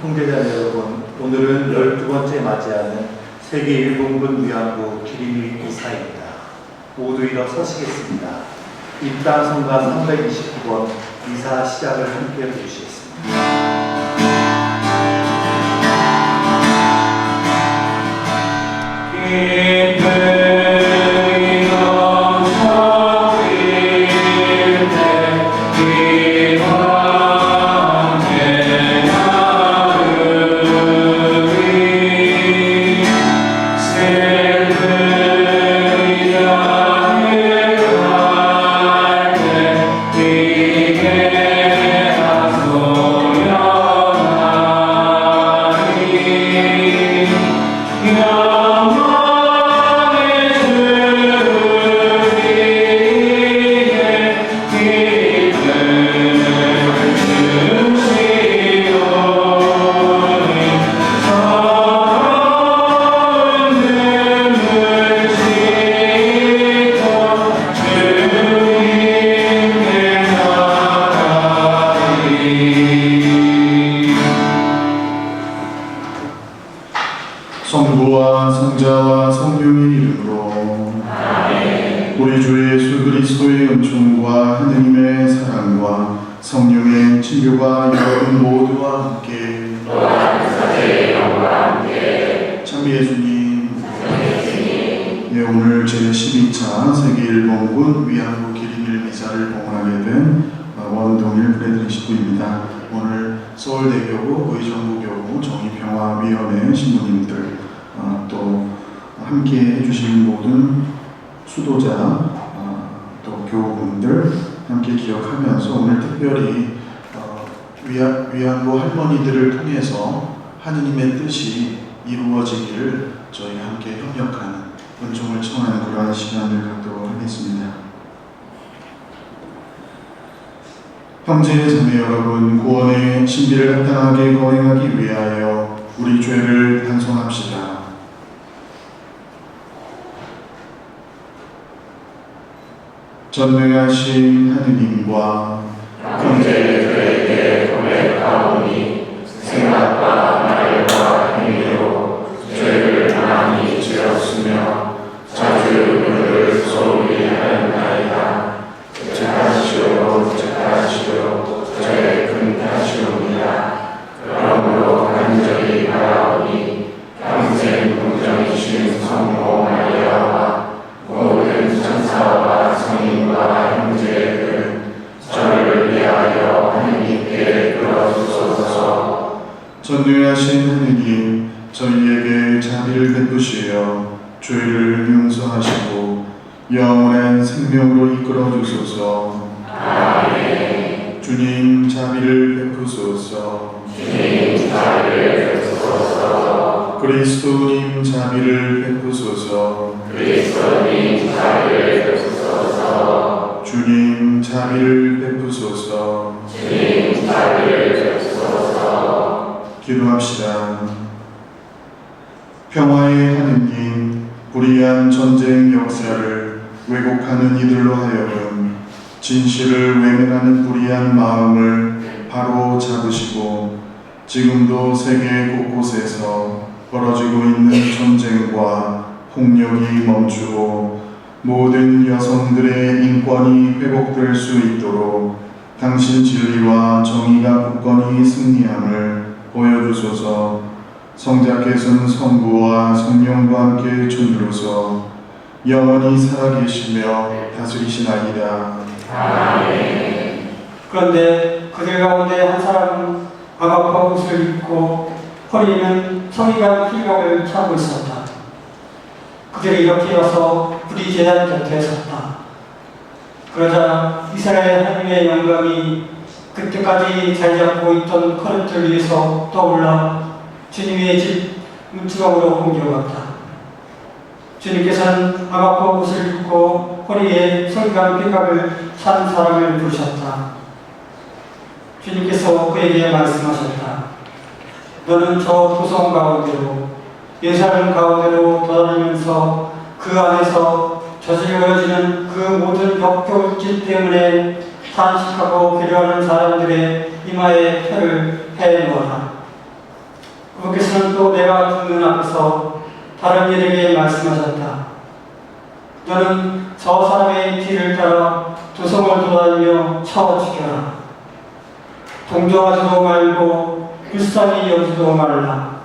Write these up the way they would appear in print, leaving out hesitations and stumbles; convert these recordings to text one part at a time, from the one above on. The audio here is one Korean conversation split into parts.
형제자매 여러분, 오늘은 12번째 맞이하는 세계 일본군 위안부 기림일 이사입니다. 모두 일어서시겠습니다. 입단 성가 329번 이사 시작을 함께 해주시겠습니다. 성부와 성자와 성령의 이름으로 아멘. 우리 주 예수 그리스도의 은총과 하느님의 사랑과 성령의 친교가 여러분 모두와 함께 찬미해 주님. 예, 오늘 제12차 세계 일본군 위안부 기림일 미사를 봉헌하게 된 원동일 프레드릭 식구입니다. 오늘 서울대교구, 의정부교구, 정의평화위원회 신부님들 또 함께 해주신 모든 수도자 또 교우분들 함께 기억하면서 오늘 특별히 위안부 할머니들을 통해서 하느님의 뜻이 이루어지기를 저희 함께 협력하는 은총을 청하는 그러한 시간을 갖도록 하겠습니다. 형제 자매 여러분, 구원의 신비를 합당하게 거행하기 위하여 우리 죄를 단송합시다. 전능하신 하느님과 형제의 죄에게 고백하오니 생각과 말과 행위로 죄를 많이 지었으며 자주 그를 소홀히 하였나이다. 제 탓이요 저의 큰 탓이옵니다. 그러므로 간절히 바라오니 평생 공정이신 성모 마리아와 모든 천사와 성인과 형제들 저를 위하여 하느님께 끌어주소서. 전능하신 하느님, 저희에게 자비를 베푸시어 죄를 용서하시고 영원한 생명으로 이끌어 주소서. 아멘. 주님 자비를 베푸소서. 주님 자비를 베푸소서. 그리스도님 자비를 베푸소서. 그리스도님 자비를 베푸소서. 주님 자비를 베푸소서. 주님 자비를 베푸소서. 기도합시다. 평화의 하느님, 불의한 전쟁 역사를 왜곡하는 이들로 하여금 진실을 외면하는 불의한 마음을 바로 잡으시고 지금도 세계 곳곳에서 벌어지고 있는 전쟁과 폭력이 멈추고 모든 여성들의 인권이 회복될 수 있도록 당신 진리와 정의가 굳건히 승리함을 보여주소서. 성자께서는 성부와 성령과 함께 존재로서 영원히 살아계시며 다스리시나이다. 아멘. 그런데 그들 가운데 한 사람은 아가파 옷을 입고 허리에는 성의가 필각을 차고 있었다. 그들이 이렇게 와서 불의 제단 곁에 섰다. 그러자 이스라엘 하나님의 영광이 그때까지 자리잡고 있던 커튼을 위에서 떠올라 주님의 집 문지방으로 옮겨갔다. 주님께서는 아가파 옷을 입고 허리에 성의가 필각을 찬 사람을 부르셨다. 주님께서 그에게 말씀하셨다. 너는 저 도성 가운데로 예루살렘 가운데로 돌아다니면서 그 안에서 저질러지는 그 모든 역겨울짓 때문에 탄식하고 괴로워하는 사람들의 이마에 표를 해놓아라. 나가서 다른 이에게 말씀하셨다. 너는 저 사람의 뒤를 따라 두성을 돌아다니며 쳐 죽여라. 동정하지도 말고 불쌍히 여기지도 말라.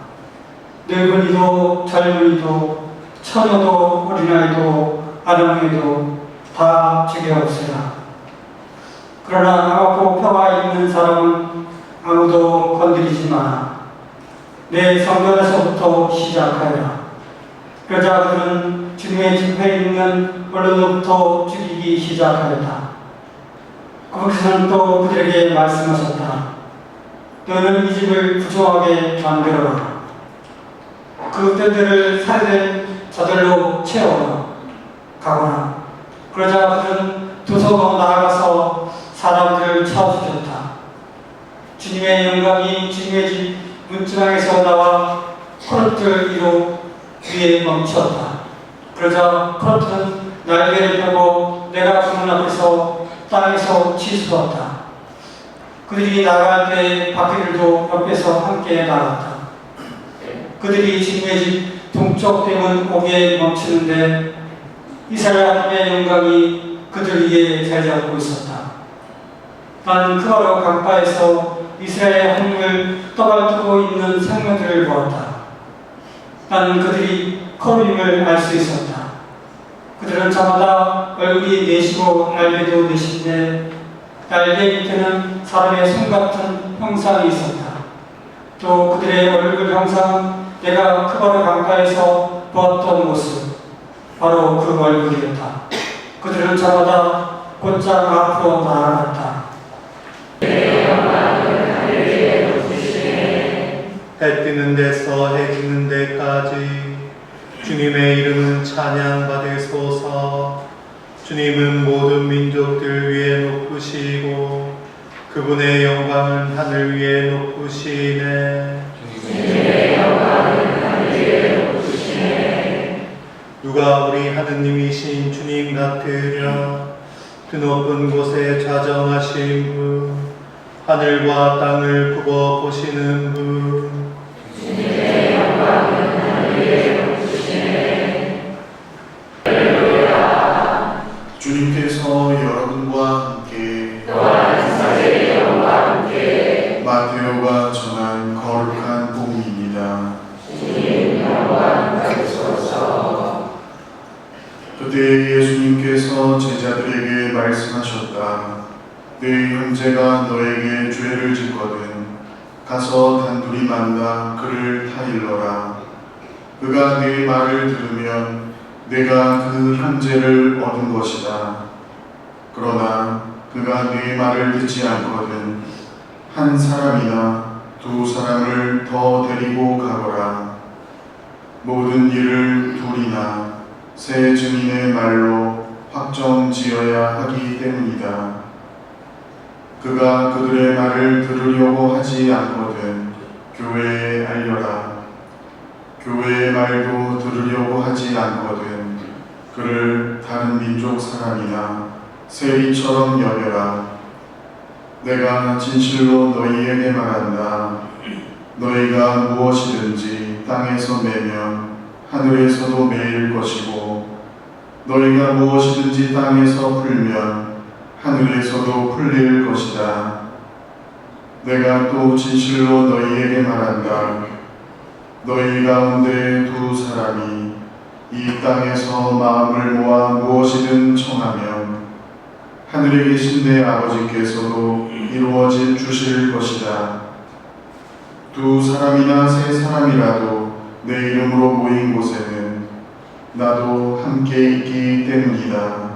늙은이도 젊은이도 처녀도 어린아이도 아동이도 다 죽여 없애라. 그러나 나하고 표가 있는 사람은 아무도 건드리지 마라. 내 성전에서부터 시작하여라. 그러자 그들은 주님의 집회에 있는 원로부터 죽이기 시작하였다. 거기서는 또 그들에게 말씀하셨다. 너는 이 집을 부조하게 만들어라. 그 뜰들을 살된 자들로 채워라. 가거라. 그러자 그들은 두서로 나아가서 사람들을 쳐 죽였다. 주님의 영광이 주님의 집 문지방에서 나와 코르트 위로 위에 멈췄다. 그러자 코르트는 날개를 펴고 내가 그 문 앞에서 땅에서 치솟았다. 그들이 나갈 때 바퀴들도 옆에서 함께 나갔다. 그들이 주님의 집 동쪽 대문 오기에 멈추는데 이스라엘 하나님의 영광이 그들 위에 자리 잡고 있었다. 나는 그 바로 강가에서 이스라엘 하늘을 떠받들고 있는 생명들을 보았다. 나는 그들이 코르빔을 알 수 있었다. 그들은 저마다 얼굴이 내시고 날개도 내신데 날개 밑에는 사람의 손 같은 형상이 있었다. 또 그들의 얼굴 형상은 내가 그 바로 강가에서 보았던 모습, 바로 그 얼굴이었다. 그들은 저마다 곧장 앞으로 나아갔다. 해 뜨는 데서 해 지는 데까지 주님의 이름은 찬양받으소서. 주님은 모든 민족들 위에 높으시고 그분의 영광은 하늘 위에 높으시네. 주님의 영광은 하늘 위에 높으시네. 누가 우리 하느님이신 주님 같으랴. 그 높은 곳에 좌정하신 분, 하늘과 땅을 굽어 보시는 분. 주님의 영광은 하늘 위에 높으시네. 할렐루야. 주님께서 여러분과 함께 또한 사제의 영과 함께 마테오가 전한 거룩한 복음입니다. 주님 영광 받으소서. 그때 예수님께서 제자들에게 말씀하셨다. 네 형제가 너에게 죄를 짓거든 가서 단둘이 만나 그를 타일러라. 그가 네 말을 들으면 내가 그 형제를 얻은 것이다. 그러나 그가 네 말을 듣지 않거든 한 사람이나 두 사람을 더 데리고 가거라. 모든 일을 둘이나 세 증인의 말로 확정지어야 하기 때문이다. 그가 그들의 말을 들으려고 하지 않거든 교회에 알려라. 교회의 말도 들으려고 하지 않거든 그를 다른 민족 사람이나 세리처럼 여겨라. 내가 진실로 너희에게 말한다. 너희가 무엇이든지 땅에서 매면 하늘에서도 매일 것이고 너희가 무엇이든지 땅에서 풀면 하늘에서도 풀릴 것이다. 내가 또 진실로 너희에게 말한다. 너희 가운데 두 사람이 이 땅에서 마음을 모아 무엇이든 청하면 하늘에 계신 내 아버지께서도 이루어질 주실 것이다. 두 사람이나 세 사람이라도 내 이름으로 모인 곳에는 나도 함께 있기 때문이다.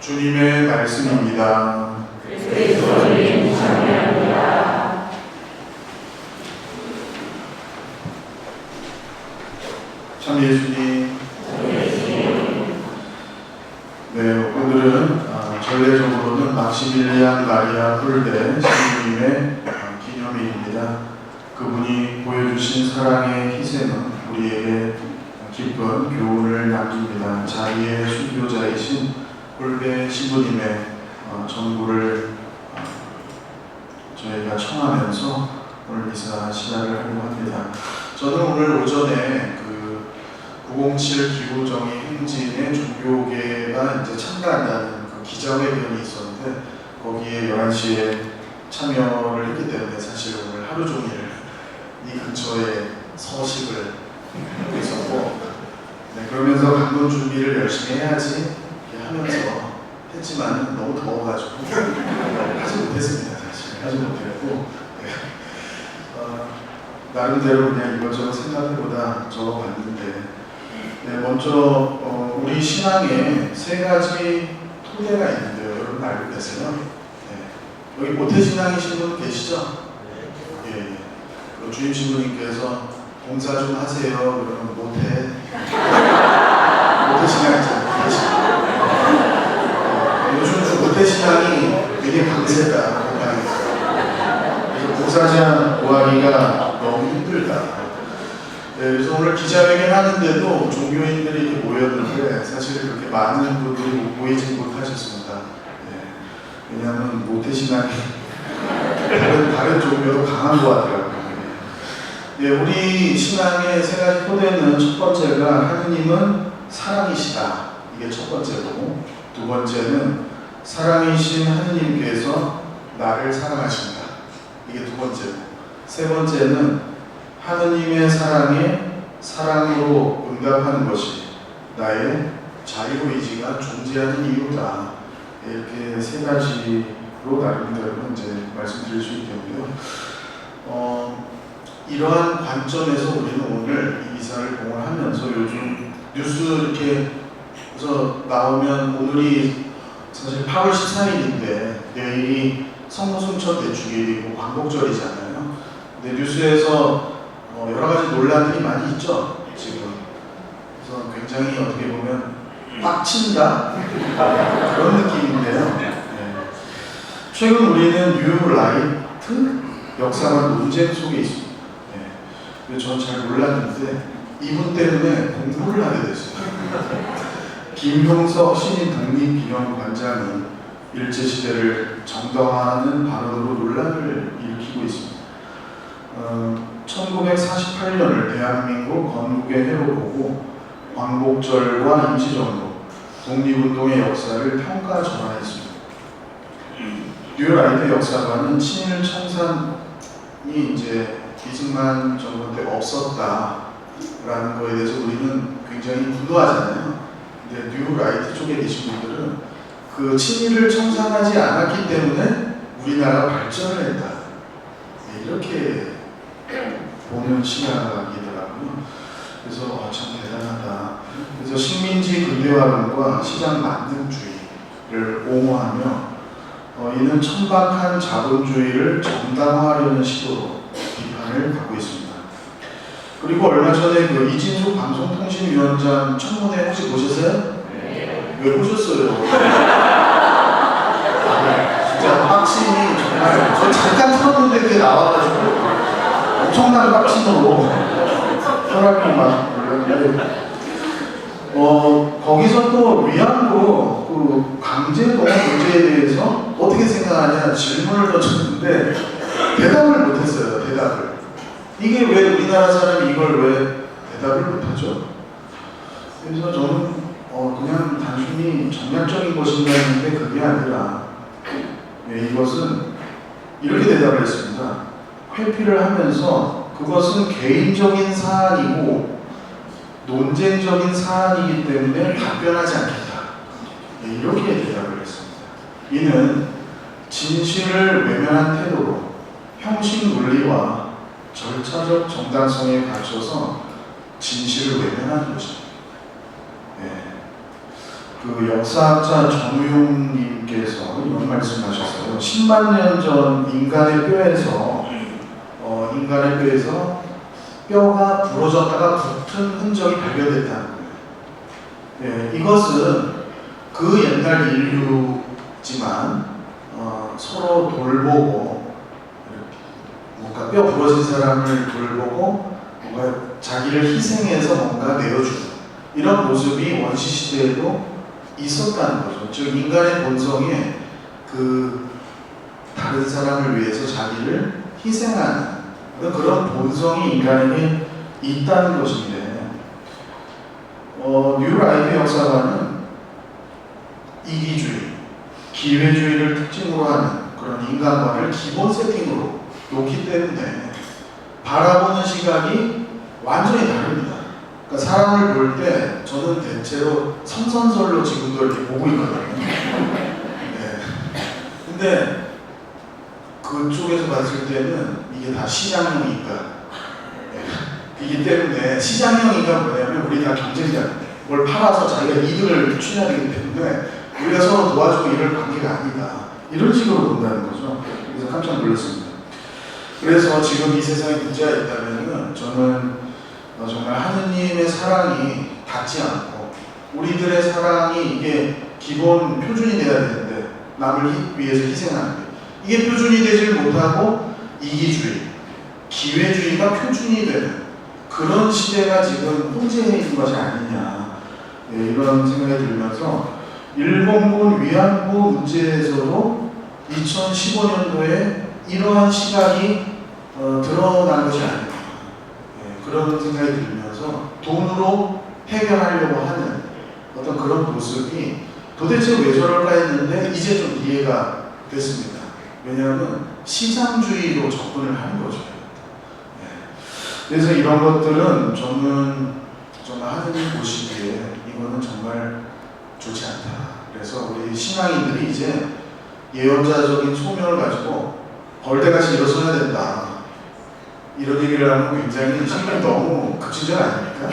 주님의 말씀입니다. 그리스도님 찬양합니다. 참 예수님, 네, 오늘은 전례적으로는 막시밀리안 마리아 폴데 신부님의 기념일입니다. 그분이 보여주신 사랑의 희생은 우리에게 깊은 교훈을 남깁니다. 자기의 순교자이신 폴데 신부님의 전부를 저희가 청하면서 오늘 미사 시작을 하려고 합니다. 저는 오늘 오전에 907 기후정의 행진의 종교계가 이제 참가한다는 기자회견이 있었는데 거기에 11시에 참여를 했기 때문에 사실 오늘 하루 종일 이 근처에 서식을 하고 있었고 그러면서 강론 준비를 열심히 해야지 이렇게 하면서 했지만 너무 더워가지고 하지 못했습니다. 사실 하지 못했고 나름대로 그냥 이것저것 생각해보다 적어봤는데 먼저 우리 신앙에 3가지 토대가 있는데요. 여러분 알고 계세요? 여기 모태신앙이신 분 계시죠? 예. 주임 신부님께서 봉사 좀 하세요. 그러면 모태신앙이잖아요. 요즘 모태신앙이 되게 강세다. 그래서 봉사자 구하기가 너무 힘들다. 그래서 오늘 기자회견 하는데도 종교인들이 이렇게 모였는데 사실 그렇게 많은 분들이 모이지 못하셨습니다. 왜냐하면 모태신앙이 다른 종교도 강한 것 같더라고요. 우리 신앙의 3가지 토대는 첫 번째가 하느님은 사랑이시다. 이게 첫 번째고, 두 번째는 사랑이신 하느님께서 나를 사랑하신다. 이게 두 번째고, 세 번째는 하느님의 사랑에 사랑으로 응답하는 것이 나의 자유의지가 존재하는 이유다. 이렇게 3가지로 나름대로 이제 말씀드릴 수 있겠고요. 이러한 관점에서 우리는 오늘 이 미사를 봉헌하면서 요즘 뉴스 이렇게 그래서 나오면 오늘이 사실 8월 14일인데 내일이 성모순천 대축일이고 광복절이잖아요. 근데 뉴스에서 여러 가지 논란들이 많이 있죠, 지금. 그래서 굉장히 어떻게 보면 빡친다? 그런 느낌인데요. 최근 우리는 뉴 라이트 역사관 논쟁 속에 있습니다. 저는 잘 몰랐는데 이분 때문에 공부를 하게 됐어요. 김용석 신인 독립기념관장은 일제시대를 정당화하는 발언으로 논란을 일으키고 있습니다. 1948년을 대한민국 건국의 해로 보고 광복절과 임시정부, 독립운동의 역사를 평가 전환했습니다. 뉴라이트 역사관은 친일 청산이 이제 이승만 정부 때 없었다라는 거에 대해서 우리는 굉장히 분노하잖아요. 근데 뉴라이트 쪽에 계신 분들은 그 친일을 청산하지 않았기 때문에 우리나라가 발전을 했다. 이렇게 보는 시각이더라고요. 그래서 참 대단하다. 그래서 식민지 근대화론과 시장 만능주의를 옹호하며 이는 천박한 자본주의를 정당화하려는 시도로 비판을 받고 있습니다. 그리고 얼마 전에 그 이진숙 방송통신위원장 청문회 혹시 보셨어요? 네. 왜 보셨어요? 진짜 빡침이 정말 저 잠깐 틀었는데 그게 나와가지고 엄청난 빡침으로 혈압이 막 올랐는데 거기서 또 위안부 그 강제동원 문제에 대해서 어떻게 생각하냐 질문을 던졌는데 대답을 못했어요. 대답을. 이게 왜 우리나라 사람이 이걸 왜 대답을 못하죠? 그래서 저는 그냥 단순히 정략적인 것인가 했는데 그게 아니라 이것은 이렇게 대답을 했습니다. 회피를 하면서 그것은 개인적인 사안이고 논쟁적인 사안이기 때문에 답변하지 않겠다. 이렇게 대답을 했습니다. 이는 진실을 외면한 태도로 형식 논리와 절차적 정당성에 갖춰서 진실을 외면하는 것입니다. 그 역사학자 전우용님께서 이런 말씀하셨어요. 10만 년 전 인간의 뼈에서 뼈가 부러졌다가 붙은 흔적이 발견됐다는 거예요. 이것은 그 옛날 인류지만 서로 돌보고 뭔가 뼈 부러진 사람을 돌보고 뭔가 자기를 희생해서 뭔가 내어주는 이런 모습이 원시 시대에도 있었다는 거죠. 즉 인간의 본성에 그 다른 사람을 위해서 자기를 희생하는 그런 본성이 인간에게 있다는 것인데, 뉴 라이프 역사관은 이기주의, 기회주의를 특징으로 하는 그런 인간관을 기본 세팅으로 놓기 때문에 바라보는 시각이 완전히 다릅니다. 그러니까 사람을 볼 때 저는 대체로 성선설로 지금도 이렇게 보고 있거든요. 네. 근데 그쪽에서 봤을 때는 이게 다 시장형 인간. 네. 이기 때문에 시장형 인간 뭐냐면 우리 다 경쟁자입니다. 뭘 팔아서 자기가 이득을 취해야 되기 때문에 우리가 서로 도와주고 이럴 관계가 아니다. 이런 식으로 본다는 거죠. 그래서 깜짝 놀랐습니다. 그래서 지금 이 세상에 문제가 있다면 저는 정말 하느님의 사랑이 닿지 않고 우리들의 사랑이 이게 기본 표준이 돼야 되는데 남을 위해서 희생하는 게 이게 표준이 되질 못하고 이기주의, 기회주의가 표준이 되는 그런 시대가 지금 혼재해 있는 것이 아니냐, 이런 생각이 들면서 일본군 위안부 문제에서도 2015년도에 이러한 시각이 드러난 것이 아닌가, 그런 생각이 들면서 돈으로 해결하려고 하는 어떤 그런 모습이 도대체 왜 저럴까 했는데 이제 좀 이해가 됐습니다. 왜냐하면 시장주의로 접근을 하는 거죠. 그래서 이런 것들은 저는 정말 하느님 보시기에 이거는 정말 좋지 않다. 그래서 우리 신앙인들이 이제 예언자적인 소명을 가지고 벌떼같이 일어서야 된다. 이런 얘기를 하면 굉장히 신경이 너무 급진적 아닙니까?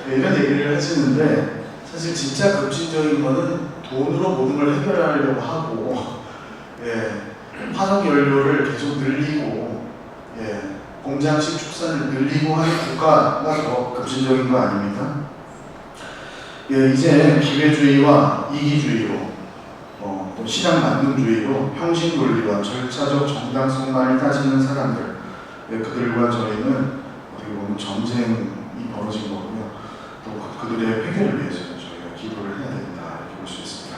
이런 얘기를 하시는데 사실 진짜 급진적인 거는 돈으로 모든 걸 해결하려고 하고, 화석 연료를 계속 늘리고, 공장식 축산을 늘리고 하는 국가가 더 급진적인 거 아닙니까? 이제 기회주의와 이기주의로, 또 시장 만능주의로 형식 논리와 절차적 정당성만을 따지는 사람들, 그들과 저희는 어떻게 보면 전쟁이 벌어진 거고요. 또 그들의 회개를 위해서 저희가 기도를 해야 된다, 이렇게 볼 수 있습니다.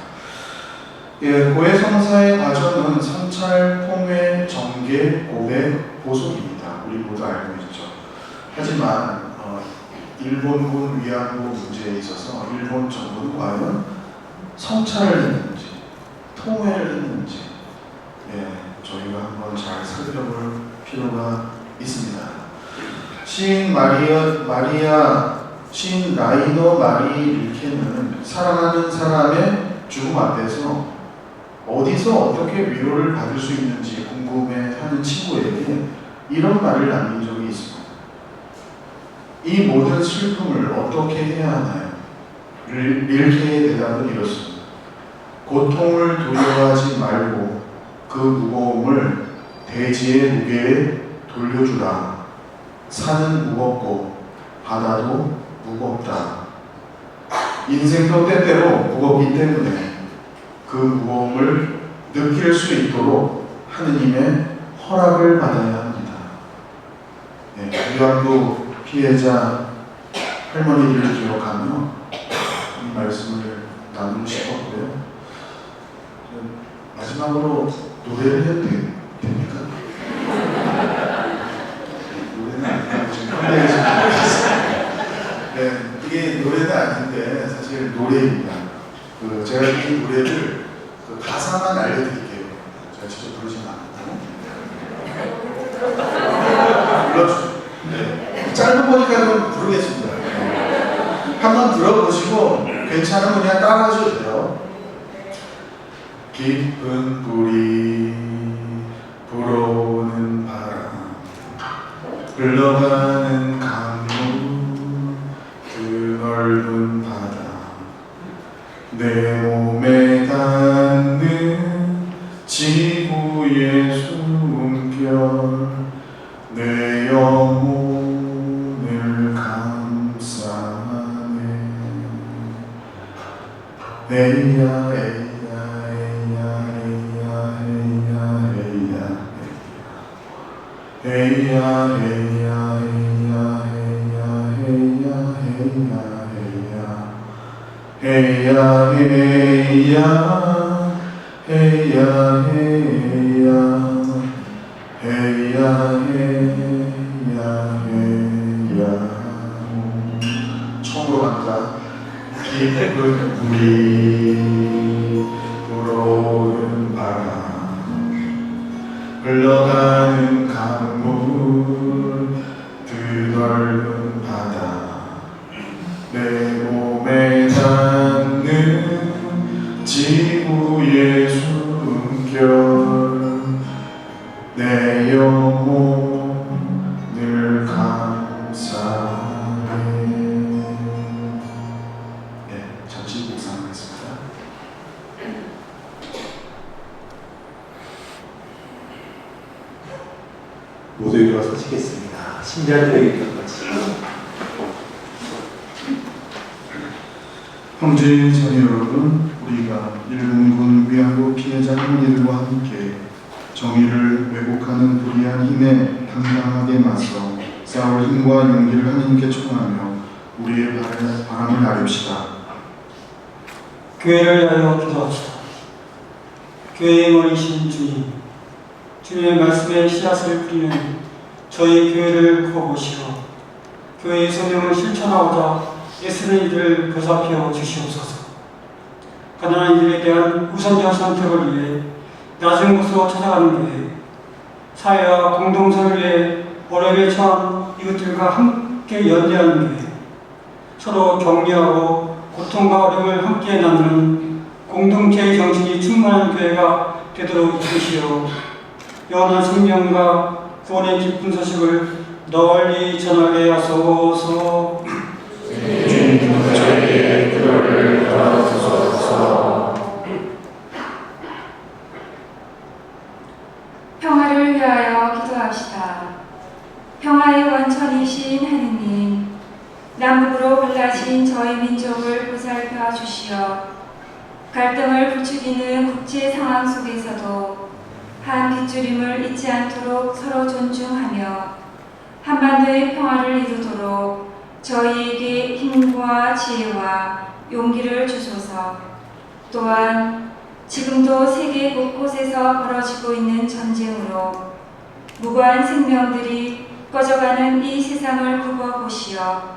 고해성사의 과정은 성찰, 통회, 정계, 고백, 보속입니다. 우리 모두 알고 있죠. 하지만 일본군 위안부 문제에 있어서 일본 정부는 과연 성찰을 했는지, 통회를 했는지, 저희가 한번 잘 살펴볼 필요가 있습니다. 시인 라이너 마리 릴케는 사랑하는 사람의 죽음 앞에서 어디서 어떻게 위로를 받을 수 있는지 궁금해하는 친구에게 이런 말을 남긴 적이 있습니다. 이 모든 슬픔을 어떻게 해야 하나요? 릴케의 대답은 이렇습니다. 고통을 두려워하지 말고 그 무거움을 대지의 무게에 돌려주라. 산은 무겁고 바다도 무겁다. 인생도 때때로 무겁기 때문에 그 무거움을 느낄 수 있도록 하느님의 허락을 받아야 합니다. 위안부 피해자 할머니들을 기억하며 이 말씀을 나누고 싶었고요. 마지막으로 노래를 해도 됩니까? 노래는 아니고 지금 현대에서 이게 노래는 아닌데 사실 노래입니다. 제가 이 노래를 가사만 알려드릴게요. 제가 직접 부르지는 않고 불러주세요. 짧은 거니까 좀 부르겠습니다. 한번 들어보시고 괜찮으면 그냥 따라하셔도 돼요. 깊은 불이 불어오는 바람, 흘러가는 강물, 드넓은 바다, 내 몸에 닿는 지구의 숨결, 내 영혼을 감싸네. 에이야 에이야 에이야 에이야 에이야 에이야 에이야 야해 처음으로 갑니다. 깊은 물이 불어오는 바람 흘러가는 강물 드넓은 바다 내 몸에 닿는 지구의 숨결 내 영혼을 감사해. 네, 잠시 묵상하겠습니다. 모두 일어서시겠습니다. 신자들에게 같이. 형제 자매 여러분, 우리가 일본군 위안부 피해자 할머니들과 함께 정의를 왜곡하는 불의한 힘에 당당하게 맞서 싸울 힘과 용기를 하나님께 청하며 우리의 바람을 아립시다. 교회를 위하여 기도합시다. 교회의 머리신 주님, 주님의 말씀에 씨앗을 뿌리는 저희 교회를 굽어보시어 교회의 소명을 실천하고자 애쓰는 이들을 보살펴 주시옵소서. 가난한 이들에 대한 우선적 선택을 위해 낮은 곳으로 찾아가는 교회, 사회와 공동체를 위해 어려움에 처한 이웃들과 함께 연대하는 교회, 서로 격려하고 고통과 어려움을 함께 나누는 공동체의 정신이 충만한 교회가 되도록 이끄시어 영원한 생명과 구원의 기쁜 소식을 널리 전하게 하소서. 주님 저희의 기도를 들어주소서. 평화를 위하여 기도합시다. 평화의 원천이신 하느님, 남북으로 갈라진 저희 민족을 보살펴 주시어 갈등을 부추기는 국제 상황 속에서도 한 빗줄임을 잊지 않도록 서로 존중하며 한반도의 평화를 이루도록 저희에게 힘과 지혜와 용기를 주소서. 또한 지금도 세계 곳곳에서 벌어지고 있는 전쟁으로 무고한 생명들이 꺼져가는 이 세상을 굽어보시어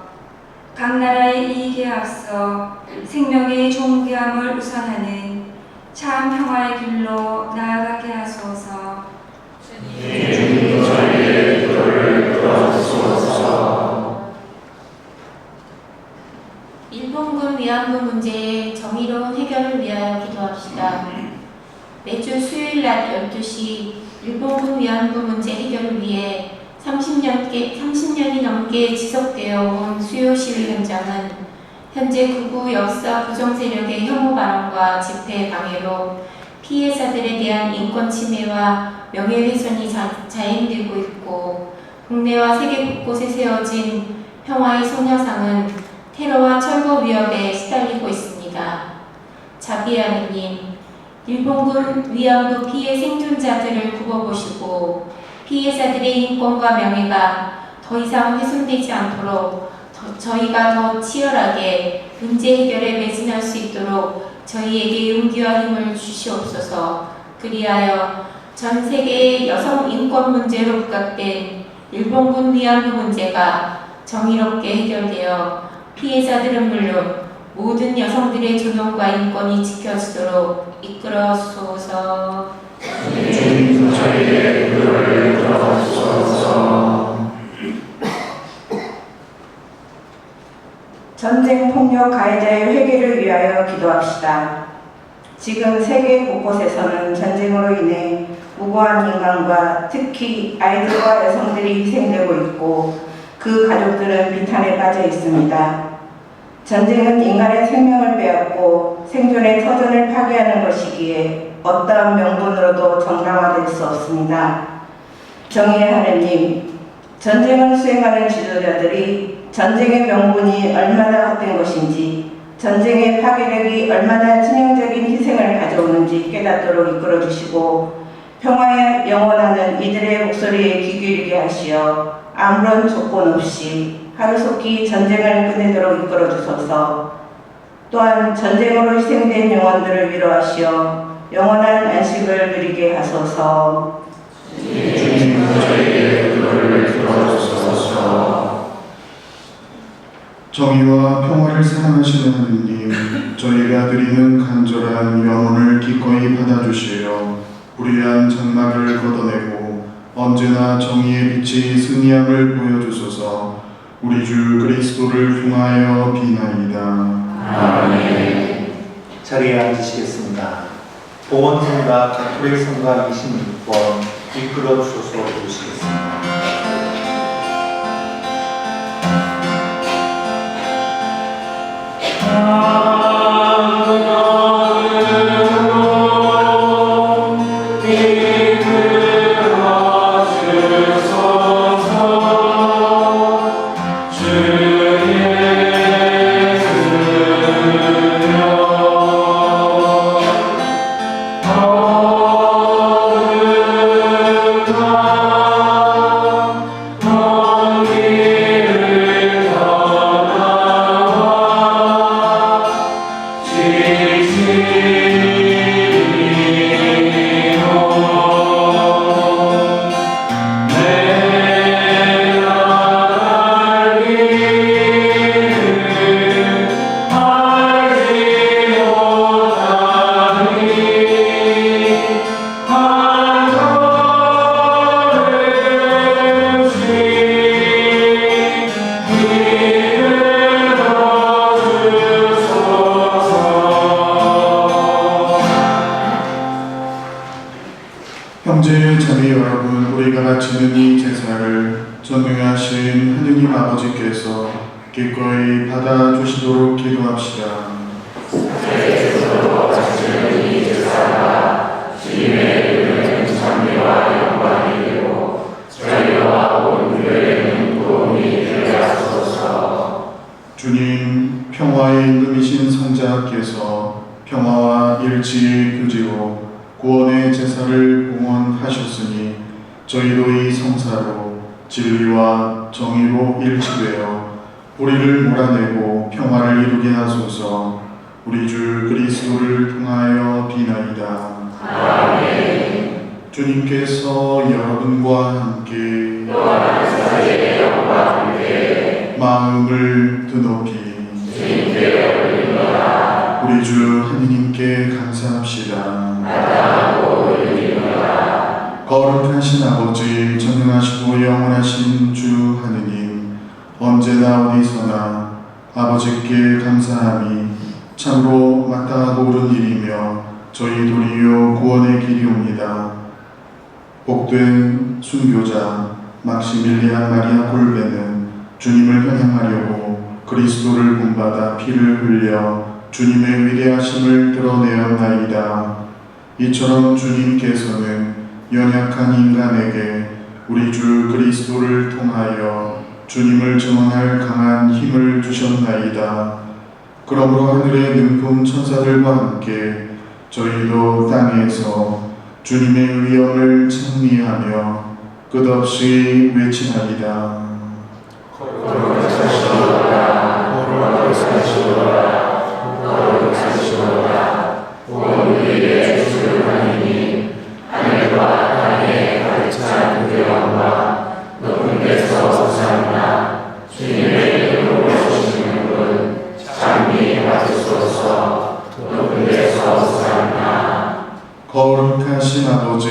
각 나라의 이익에 앞서 생명의 존귀함을 우선하는 참 평화의 길로 나아가게 하소서. 주님 저희의 기도를 들어주소서. 일본군 위안부 문제의 정의로운 해결을 위하여 기도합시다. 매주 수요일 낮 12시 일본군 위안부 문제 해결을 위해 30년이 넘게 지속되어 온 수요 시위 현장은 현재 극우 역사 부정 세력의 혐오 발언과 집회 방해로 피해자들에 대한 인권 침해와 명예훼손이 자행되고 있고, 국내와 세계 곳곳에 세워진 평화의 소녀상은 테러와 철거 위협에 시달리고 있습니다. 자비 하느님, 일본군 위안부 피해 생존자들을 굽어보시고 피해자들의 인권과 명예가 더 이상 훼손되지 않도록 저희가 더 치열하게 문제 해결에 매진할 수 있도록 저희에게 용기와 힘을 주시옵소서. 그리하여 전 세계의 여성 인권 문제로 부각된 일본군 위안부 문제가 정의롭게 해결되어 피해자들은 물론 모든 여성들의 존엄과 인권이 지켜지도록 이끌어주소서. 주님 저희의 기도를 들어주소서. 전쟁 폭력 가해자의 회개를 위하여 기도합시다. 지금 세계 곳곳에서는 전쟁으로 인해 무고한 인간과 특히 아이들과 여성들이 희생되고 있고 그 가족들은 비탄에 빠져 있습니다. 전쟁은 인간의 생명을 빼앗고 생존의 터전을 파괴하는 것이기에 어떠한 명분으로도 정당화될 수 없습니다. 정의의 하느님, 전쟁을 수행하는 지도자들이 전쟁의 명분이 얼마나 헛된 것인지, 전쟁의 파괴력이 얼마나 치명적인 희생을 가져오는지 깨닫도록 이끌어주시고 평화에 영원하는 이들의 목소리에 귀 기울이게 하시어 아무런 조건 없이 하루속히 전쟁을 끝내도록 이끌어주소서. 또한 전쟁으로 희생된 영혼들을 위로하시어 영원한 안식을 누리게 하소서. 주님 저희의 기도를 들어주소서. 정의와 평화를 사랑하시는 하느님, 저희가 드리는 간절한 영혼을 기꺼이 받아주시어 불의한 장막을 걷어내고 언제나 정의의 빛이 승리함을 보여주소서. 우리 주 그리스도를 통하여 비나이다. 아멘. 자리에 앉으시겠습니다. 봉헌성가 가톨릭 성가 26번 이끌어 주소서 부르시겠습니다. 형제 자매 여러분, 우리가 바치는 이 제사를 전능하신 하느님 아버지께서 기꺼이 받아주시도록 기도합시다. 이 제사가 주님의 이름은 찬미와 영광이 되고 저희와 온 교회는 도움이 되게 하소서. 주님, 평화의 임금이신 성자께서 평화와 일치의 교제로 구원의 제사를 봉헌하셨으니 저희도 이 성사로 진리와 정의로 일치되어 불의를 몰아내고 평화를 이루게 하소서. 우리 주 그리스도를 통하여 비나이다. 아멘. 주님께서 여러분과 함께 또한 사제의 영과 함께 마음을 드높이 주님께 올리노라. 우리 주 하느님께 감사합시다. 마다하고 올리노라. 거룩하신 아버지, 전능하시고 영원하신 주 하느님, 언제나 어디서나 아버지께 감사함이 참으로 마땅하고 옳은 일이며 저희 도리요 구원의 길이옵니다. 복된 순교자 막시밀리안 마리아 골베는 주님을 환영하려고 그리스도를 본받아 피를 흘려 주님의 위대하심을 드러내었나이다. 이처럼 주님께서는 연약한 인간에게 우리 주 그리스도를 통하여 주님을 증언할 강한 힘을 주셨나이다. 그러므로 하늘의 능품 천사들과 함께 저희도 땅에서 주님의 위엄을 찬미하며 끝없이 외치나이다. 거룩하시도다. 거룩하시도다. 거룩하시도다. 온 우리의 주 하느님, 하늘과 땅에 가득 찬 그 영광 높은 데서 호산나. 주님의 이름으로 오시는 분 찬미 받으소서. 높은 데서 호산나. 거룩하신 아버지,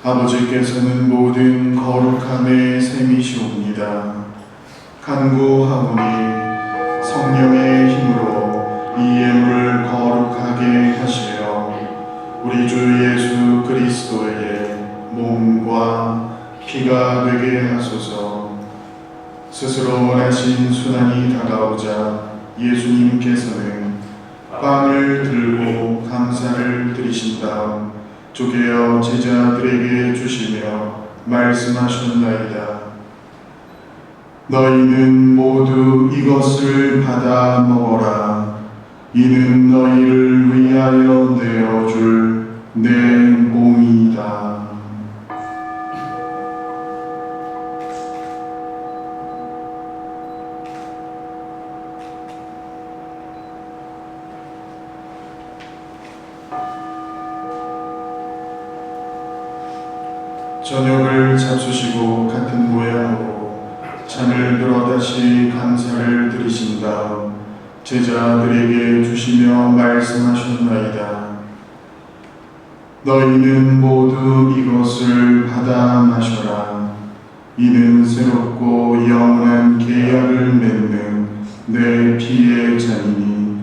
아버지께서는 모든 거룩함의 셈이시옵니다. 간구하오니 성령의 힘으로 이 예물을 거룩하게 하시어 우리 주 예수 그리스도의 몸과 피가 되게 하소서. 스스로 원하신 순환이 다가오자 예수님께서는 빵을 들고 감사를 드리신 다음 쪼개어 제자들에게 주시며 말씀하셨나이다. 너희는 모두 이것을 받아 먹어라. 이는 너희를 위하여 내어줄 내 몸이다. 저녁을 잡수시고 같은 모양으로 잔을 들어 다시 감사를 드리신 다음 제자들에게 주시며 말씀하셨나이다. 너희는 모두 이것을 받아 마셔라. 이는 새롭고 영원한 계약을 맺는 내 피의 잔이니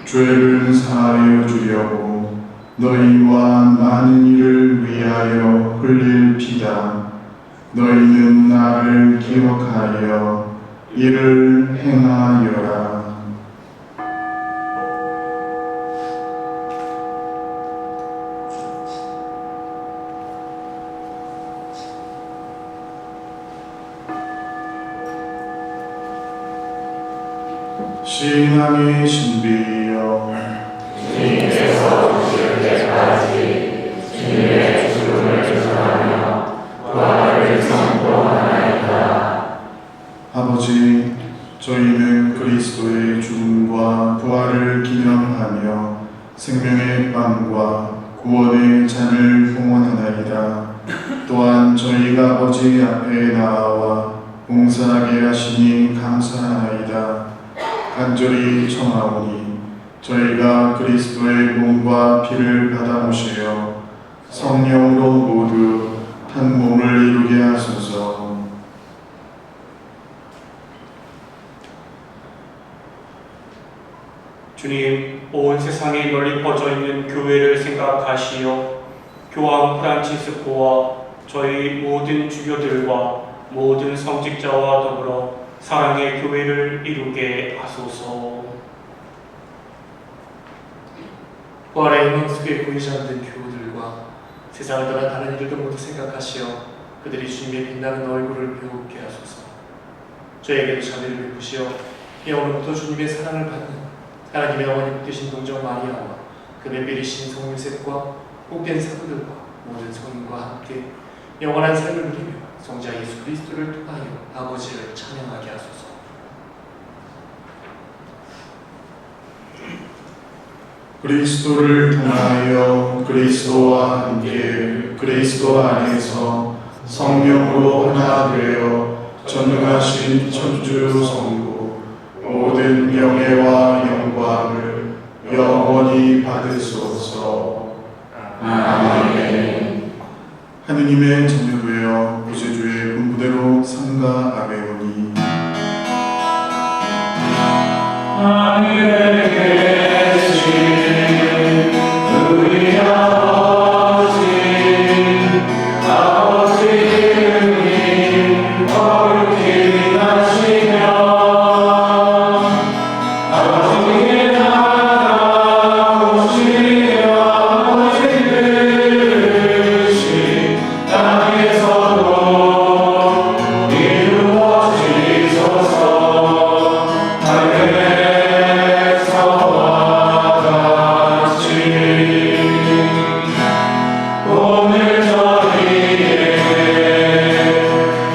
죄를 사하여 주려고 너희와 많은 이를 위하여 흘릴 피다. 너희는 나를 기억하여 이를 행하여라. 신앙의 신비여, 주님께서 오실 때까지 주님의 죽음을 전하며 부활을 선포하나이다. 아버지, 저희는 그리스도의 죽음과 부활을 기념하며 생명의 빵과 구원의 잔을 봉헌하나이다. 또한 저희가 아버지 앞에 나아와 봉사하게 하시니 감사하나이다. 간절히 청하오니 저희가 그리스도의 몸과 피를 받아 모시어 성령으로 모두 한 몸을 이루게 하소서. 주님, 온 세상에 널리 퍼져 있는 교회를 생각하시어 교황 프란치스코와 저희 모든 주교들과 모든 성직자와 더불어 사랑의 교회를 이루게 하소서. 부활의 희망 속에 보이지 않는 교우들과 세상을 떠난 다른 이들도 모두 생각하시어 그들이 주님의 빛나는 얼굴을 배우게 하소서. 저에게도 자비를 베푸시어 영원부터 주님의 사랑을 받는 하나님의 어머니 되신 동정 마리아와 그 맷비리신 성 요셉과 복된 사도들과 모든 성인과 함께 영원한 삶을 누리며 성자 예수 그리스도를 통하여 아버지를 찬양하게 하소서. 그리스도를 통하여 그리스도와 함께 그리스도 안에서 성령으로 하나 되어 전능하신 천주 성부 모든 명예와 영광을 영원히 받으소서. 아멘. 하느님의 자녀되어 구세주의 분부대로 삼가하매오니 하늘에 계신 우리 아버지 이름이 거룩히 나시며 아버지의 나라 오시며 아버지의 뜻이 땅에서도 이루어지소서. 하늘에서와 같이 오늘 저희에게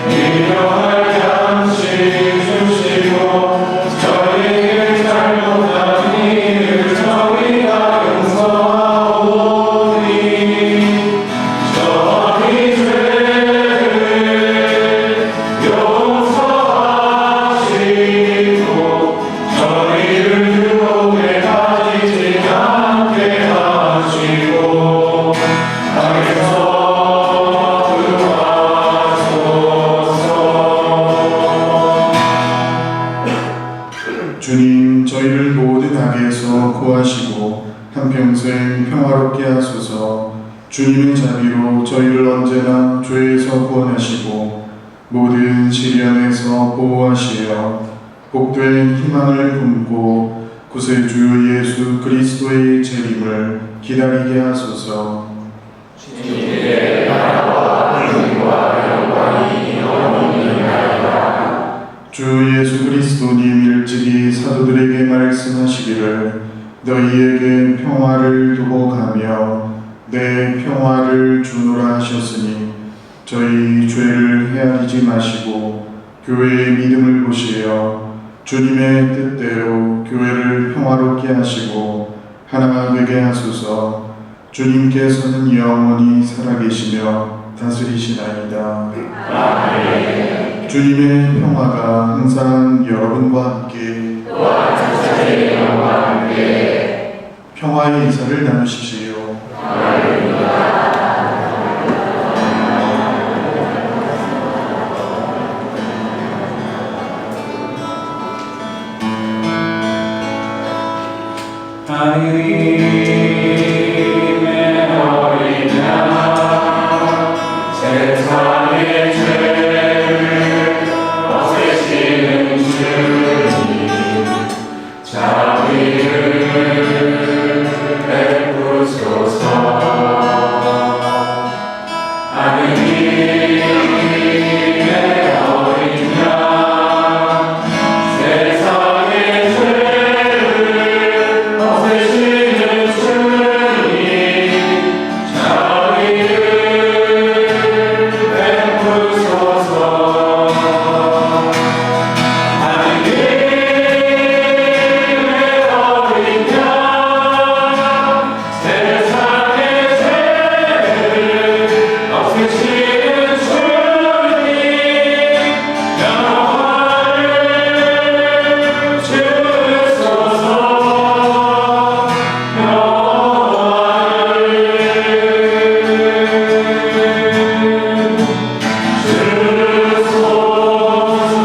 일용할 양식 주시고 저희에게 잘못한 일을 저희가 용서하오니 저희 죄를 용서하시고 저희를 유혹에 빠지지 않게 하시고 악에서 구하소서. 주님, 저희를 모든 악에서 구하시고 한평생 평화롭게 하소서. 주님의 자비로 저희를 언제나 죄에서 구원하시고 모든 시련에서 보호하시어 복된 희망을 품고 구세주 예수 그리스도의 재림을 기다리게 하소서. 주님의 나라와 능력과 영광이 영원히 있나이다. 주 예수 그리스도님 일찍이 사도들에게 말씀하시기를 너희에게 평화를 두고 가며 내 평화를 주노라 하셨으니 저희 죄를 헤아리지 마시고 교회의 믿음을 보시어 주님의 뜻대로 교회를 평화롭게 하시고 하나 되게 하소서. 주님께서는 영원히 살아계시며 다스리시나이다. 아멘. 주님의 평화가 항상 여러분과 함께 또한 천사의 영과 함께 평화의 인사를 나누십시오. 하느님의 어린 양 세상의 죄를 없애시는 주님 자비를 베푸소서. 하느님의 어린 양 세상의 죄를 없애시는 주님 자비를 베푸소서. 하느님의 어린 양 세상의 죄를 없애시는 주님 영화를 주소서.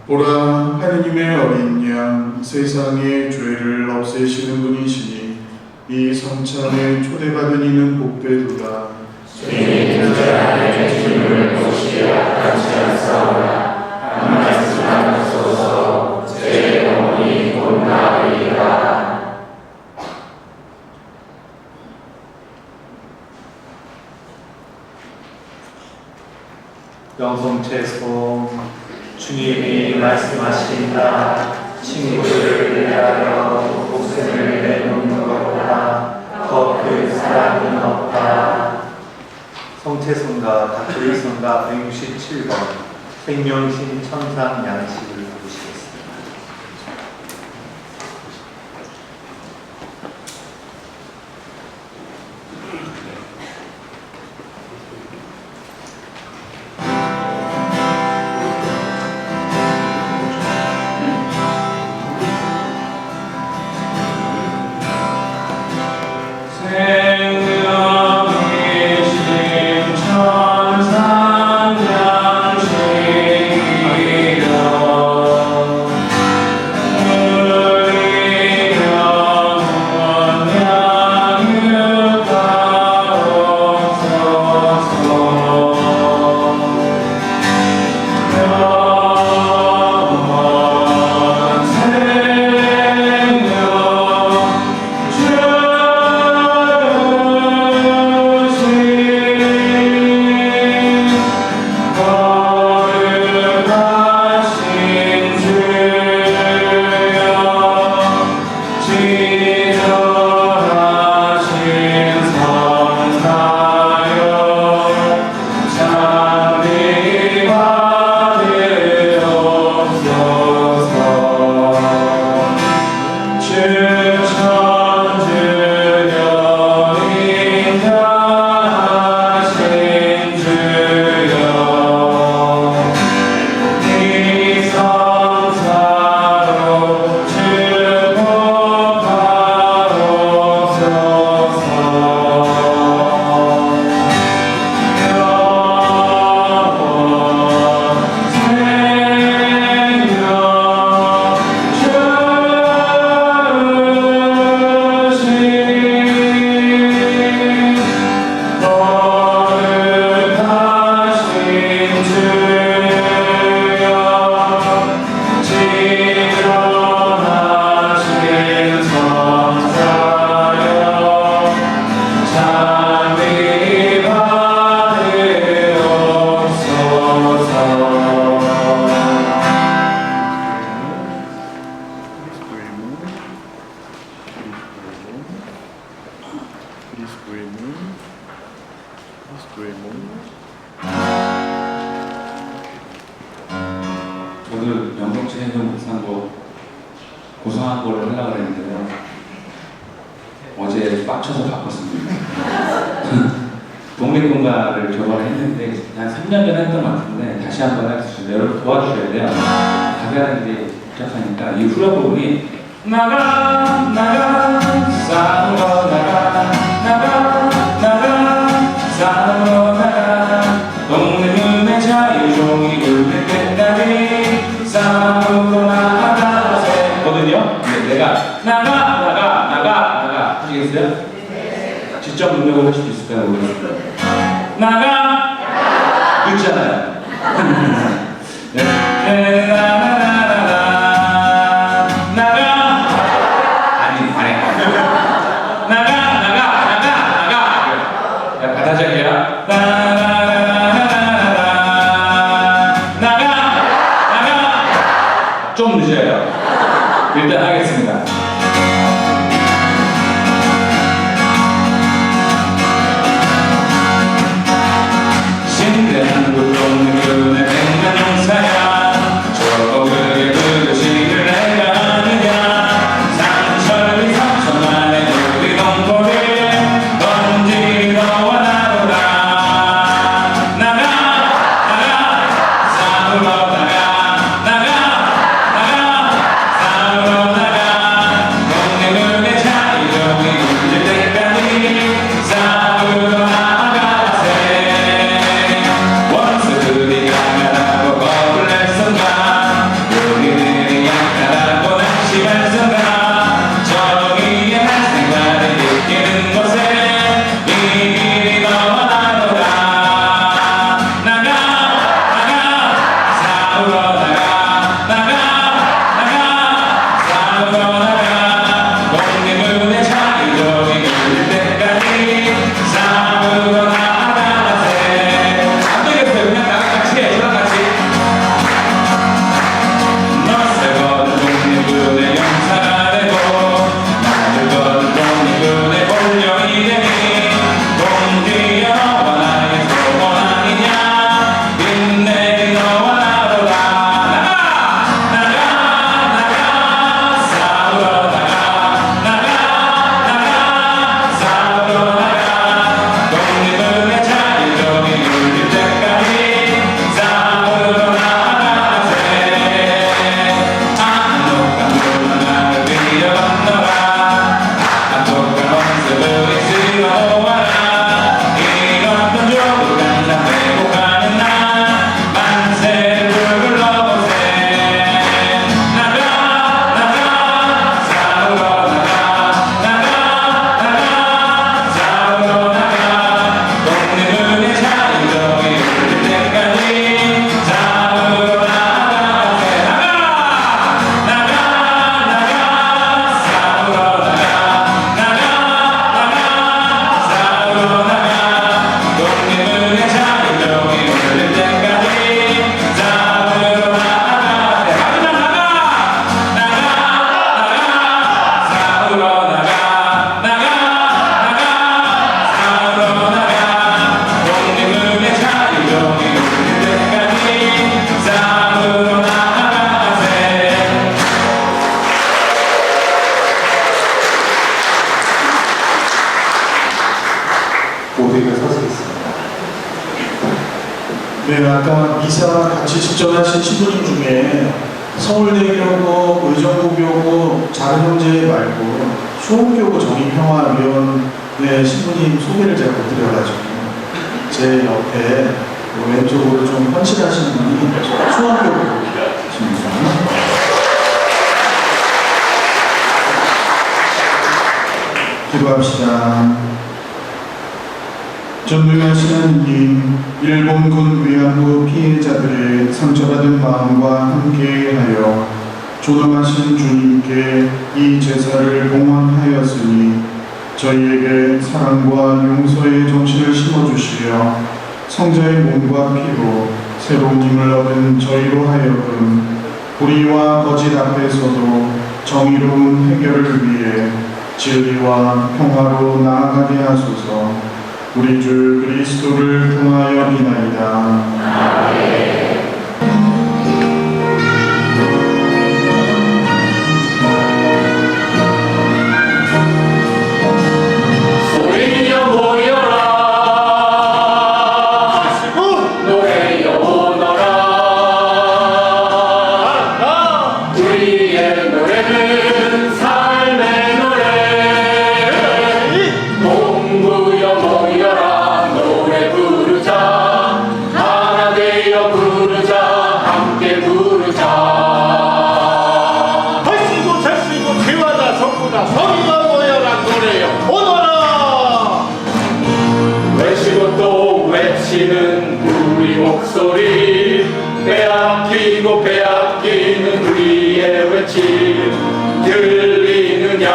보라, 하느님의 어린 양 세상의 죄를 없애시는 분이시니 이 성찬에 초대받은 이는 복되도다. 주님 주 안에 주님을 보시기 아깝지 않사오나 한 말씀 하소서. 제 영혼이 곧 나으리라. 영성채소 주님이 말씀하신다. 친구를 위하여 목숨을 내놓는 것보다 더 큰 사랑은 없다. 성채송가 다큐리 성가 167번 생명신 천상 양식을 부르시겠습니다. 생명이신 천상 양식이여 저도 영성체 행동 묵상도 고상한 걸 하려고 했는데요. 어제 빡쳐서 바꿨습니다. 독립군가를 졸업했는데 한 3년 전에 했던 것 같은데 다시 한번 할 수 있어요. 여러분 도와주셔야 돼요. 가사가 이제 복잡하니까 이 후렴 부분이 나가 나가 싸우러 나가 나가 나가 싸우러 나가 동네 자유종이 울릴 때까지 싸우러 나가세 거든요. 내가 나가 하시겠어요? 직접 능력을 할 수도 있을까요? 모르겠어요. 나가 늦잖아요. 네. 다시 할게요. 좀 늦어요. 일단 하겠습니다. 신뢰한 곳없는 그의 백만 용사야 저 그의 그릇이를 내가 아느냐 상철이 3천 안에 우리 동포를 던지 너와 나로라 나가 싸우러 나가 싸우러 나가 동네 그의 자유종이 울릴 때까지 싸우러 나가세 원수들이 강하다고 겁을 낼 순간 우리들이 약하다고 낙심할 순간 정의의 발생관을 느끼는 곳에 이 길이 너와 나로라 나가 싸우러 나가 싸우러 나가 독립군의 자유종이 울릴 때까지 싸우러 나가세 안 되겠어요. 그냥 같이 해. 저랑 같이 너세거든 독립군의 용사가 되고 나들거든 독립군의 본령이 되니 동지여 너와 나의 소원 아니냐 빛내리 너와 나로라 나가 싸우러 나가 싸우러 나가 독립군의 자유종이 울릴 때까지 싸우러 나가세 안독한 물러나를 들여 건너라 안독한 원수들이 쓸어놓아라 이런 돈 조금 간다 회복하는 나 만세를 불러보세 나가 싸우러 나가 싸우러 나가 독립군의 자유종이 울릴 때까지 싸우러 나가세 나가 싸우러 싸우러 나가 독립군의 자유종이 울릴 때까지 싸우러 나가세 마지막 싸우러 싸우러 나가 독립군의 자유종이 울릴 때까지 싸우러 나가세 모두가 서시겠습니다. 네, 아까 미사 같이 직전하신 신부님 중에 서울대교고 의정부교고 자르형제 말고 수원교구 정의평화위원회 신부님 소개를 제가 못 드려가지고 제 옆에 왼쪽으로 좀 헌신하시는 분이 수원교구십니다. 기도합시다. 전능하신 하느님, 일본군 위안부 피해자들의 상처받은 마음과 함께하여 존엄하신 주님께 이 제사를 봉헌하였으니 저희에게 사랑과 용서의 정신을 심어주시며 성자의 몸과 피로 새로운 힘을 얻은 저희로 하여금 불의와 거짓 앞에서도 정의로운 해결을 위해 진리와 평화로 나아가게 하소서. 우리 주 그리스도를 통하여 비나이다. 외치는 우리 목소리 빼앗기고 빼앗기는 우리의 외침 들리느냐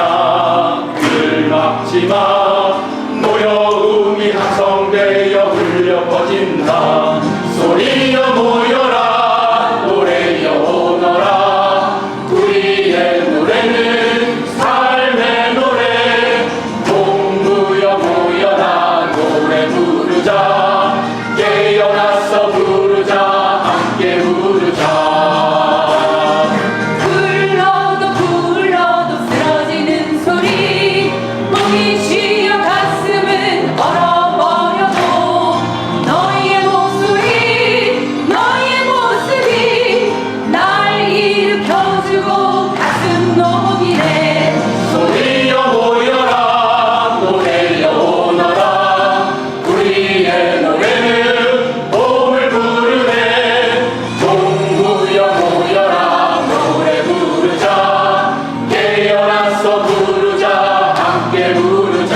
귀를 막지마 노여움이 합성되어 흘려 퍼진다 소리여 모여라 노래여 오너라 우리의 노래는 삶의 노래 동무여 모여라 노래 부르자 깨어나서 부르자 함께 부르자 불러도 쓰러지는 소리 목이 쉬어 가슴은 얼어버려도 너희의 목소리 너희의 모습이 날 일으켜주고 가슴 녹이네 소리여 모여라 노래여 오너라 우리의 노래는 봄을 부르네 동무여 모여라 노래 부르자 깨어나서 부르자 함께 부르자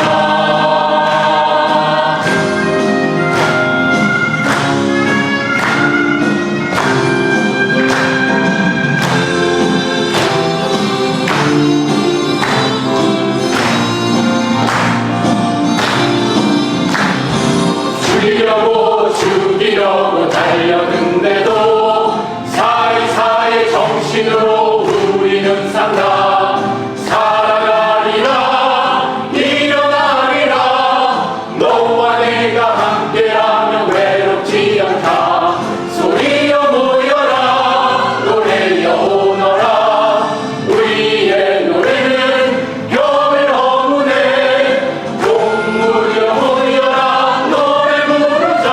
죽이려고 달려든데도 사이사이 정신으로 우리는 산다 살아가리라 일어나리라 너와 내가 함께라면 외롭지 않다 소리여 모여라 노래여 오너라 우리의 노래는 벽을 허무네 동무여 모여라 노래 부르자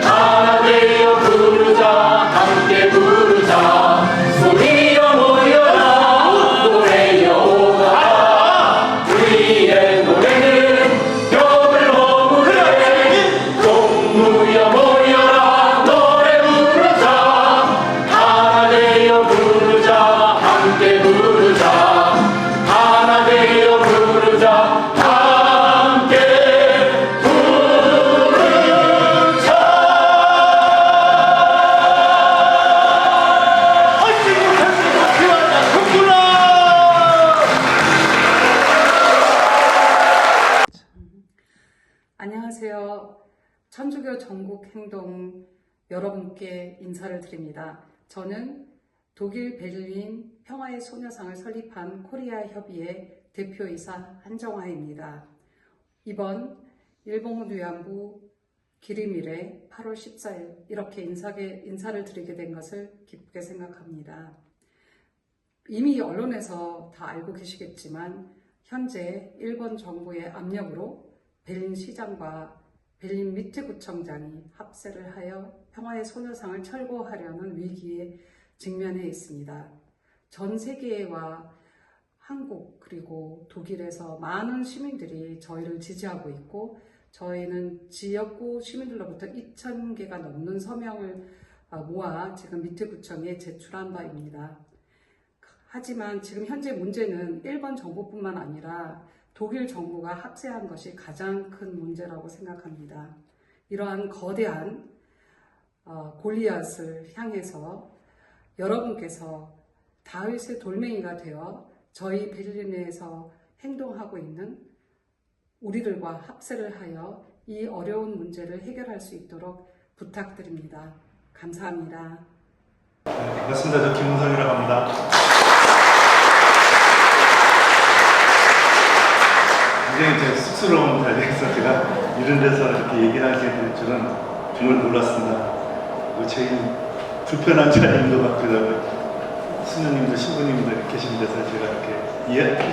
하나 되어 부르자 함께 부르자 소리여 모여라 노래여 오너라 우리의 노래는 벽을 허무네 동무여 모여라 노래 부르자 하나 되어 부르자 함께 부르자 하나 되어 부르자 함께 안녕하세요. 천주교 전국행동 여러분께 인사를 드립니다. 저는 독일 베를린 평화의 소녀상을 설립한 코리아 협의회 대표이사 한정화입니다. 이번 일본군 위안부 기림일에 8월 14일 이렇게 인사를 드리게 된 것을 기쁘게 생각합니다. 이미 언론에서 다 알고 계시겠지만 현재 일본 정부의 압력으로 베를린 시장과 베를린 미트구청장이 합세를 하여 평화의 소녀상을 철거하려는 위기에 직면해 있습니다. 전 세계와 한국 그리고 독일에서 많은 시민들이 저희를 지지하고 있고 저희는 지역구 시민들로부터 2,000개가 넘는 서명을 모아 지금 미트구청에 제출한 바입니다. 하지만 지금 현재 문제는 일본 정부뿐만 아니라 독일 정부가 합세한 것이 가장 큰 문제라고 생각합니다. 이러한 거대한 골리앗을 향해서 여러분께서 다윗의 돌멩이가 되어 저희 베를린에서 행동하고 있는 우리들과 합세를 하여 이 어려운 문제를 해결할 수 있도록 부탁드립니다. 감사합니다. 반갑습니다. 저 김문성이라고 합니다. 굉장히 제 쑥스러운 자리에서 제가 이런 데서 이렇게 얘기하게 될 줄은 정말 몰랐습니다. 제일 불편한 자리인 것 같기도 하고 수녀님도 신부님도 계신 데서 제가 이렇게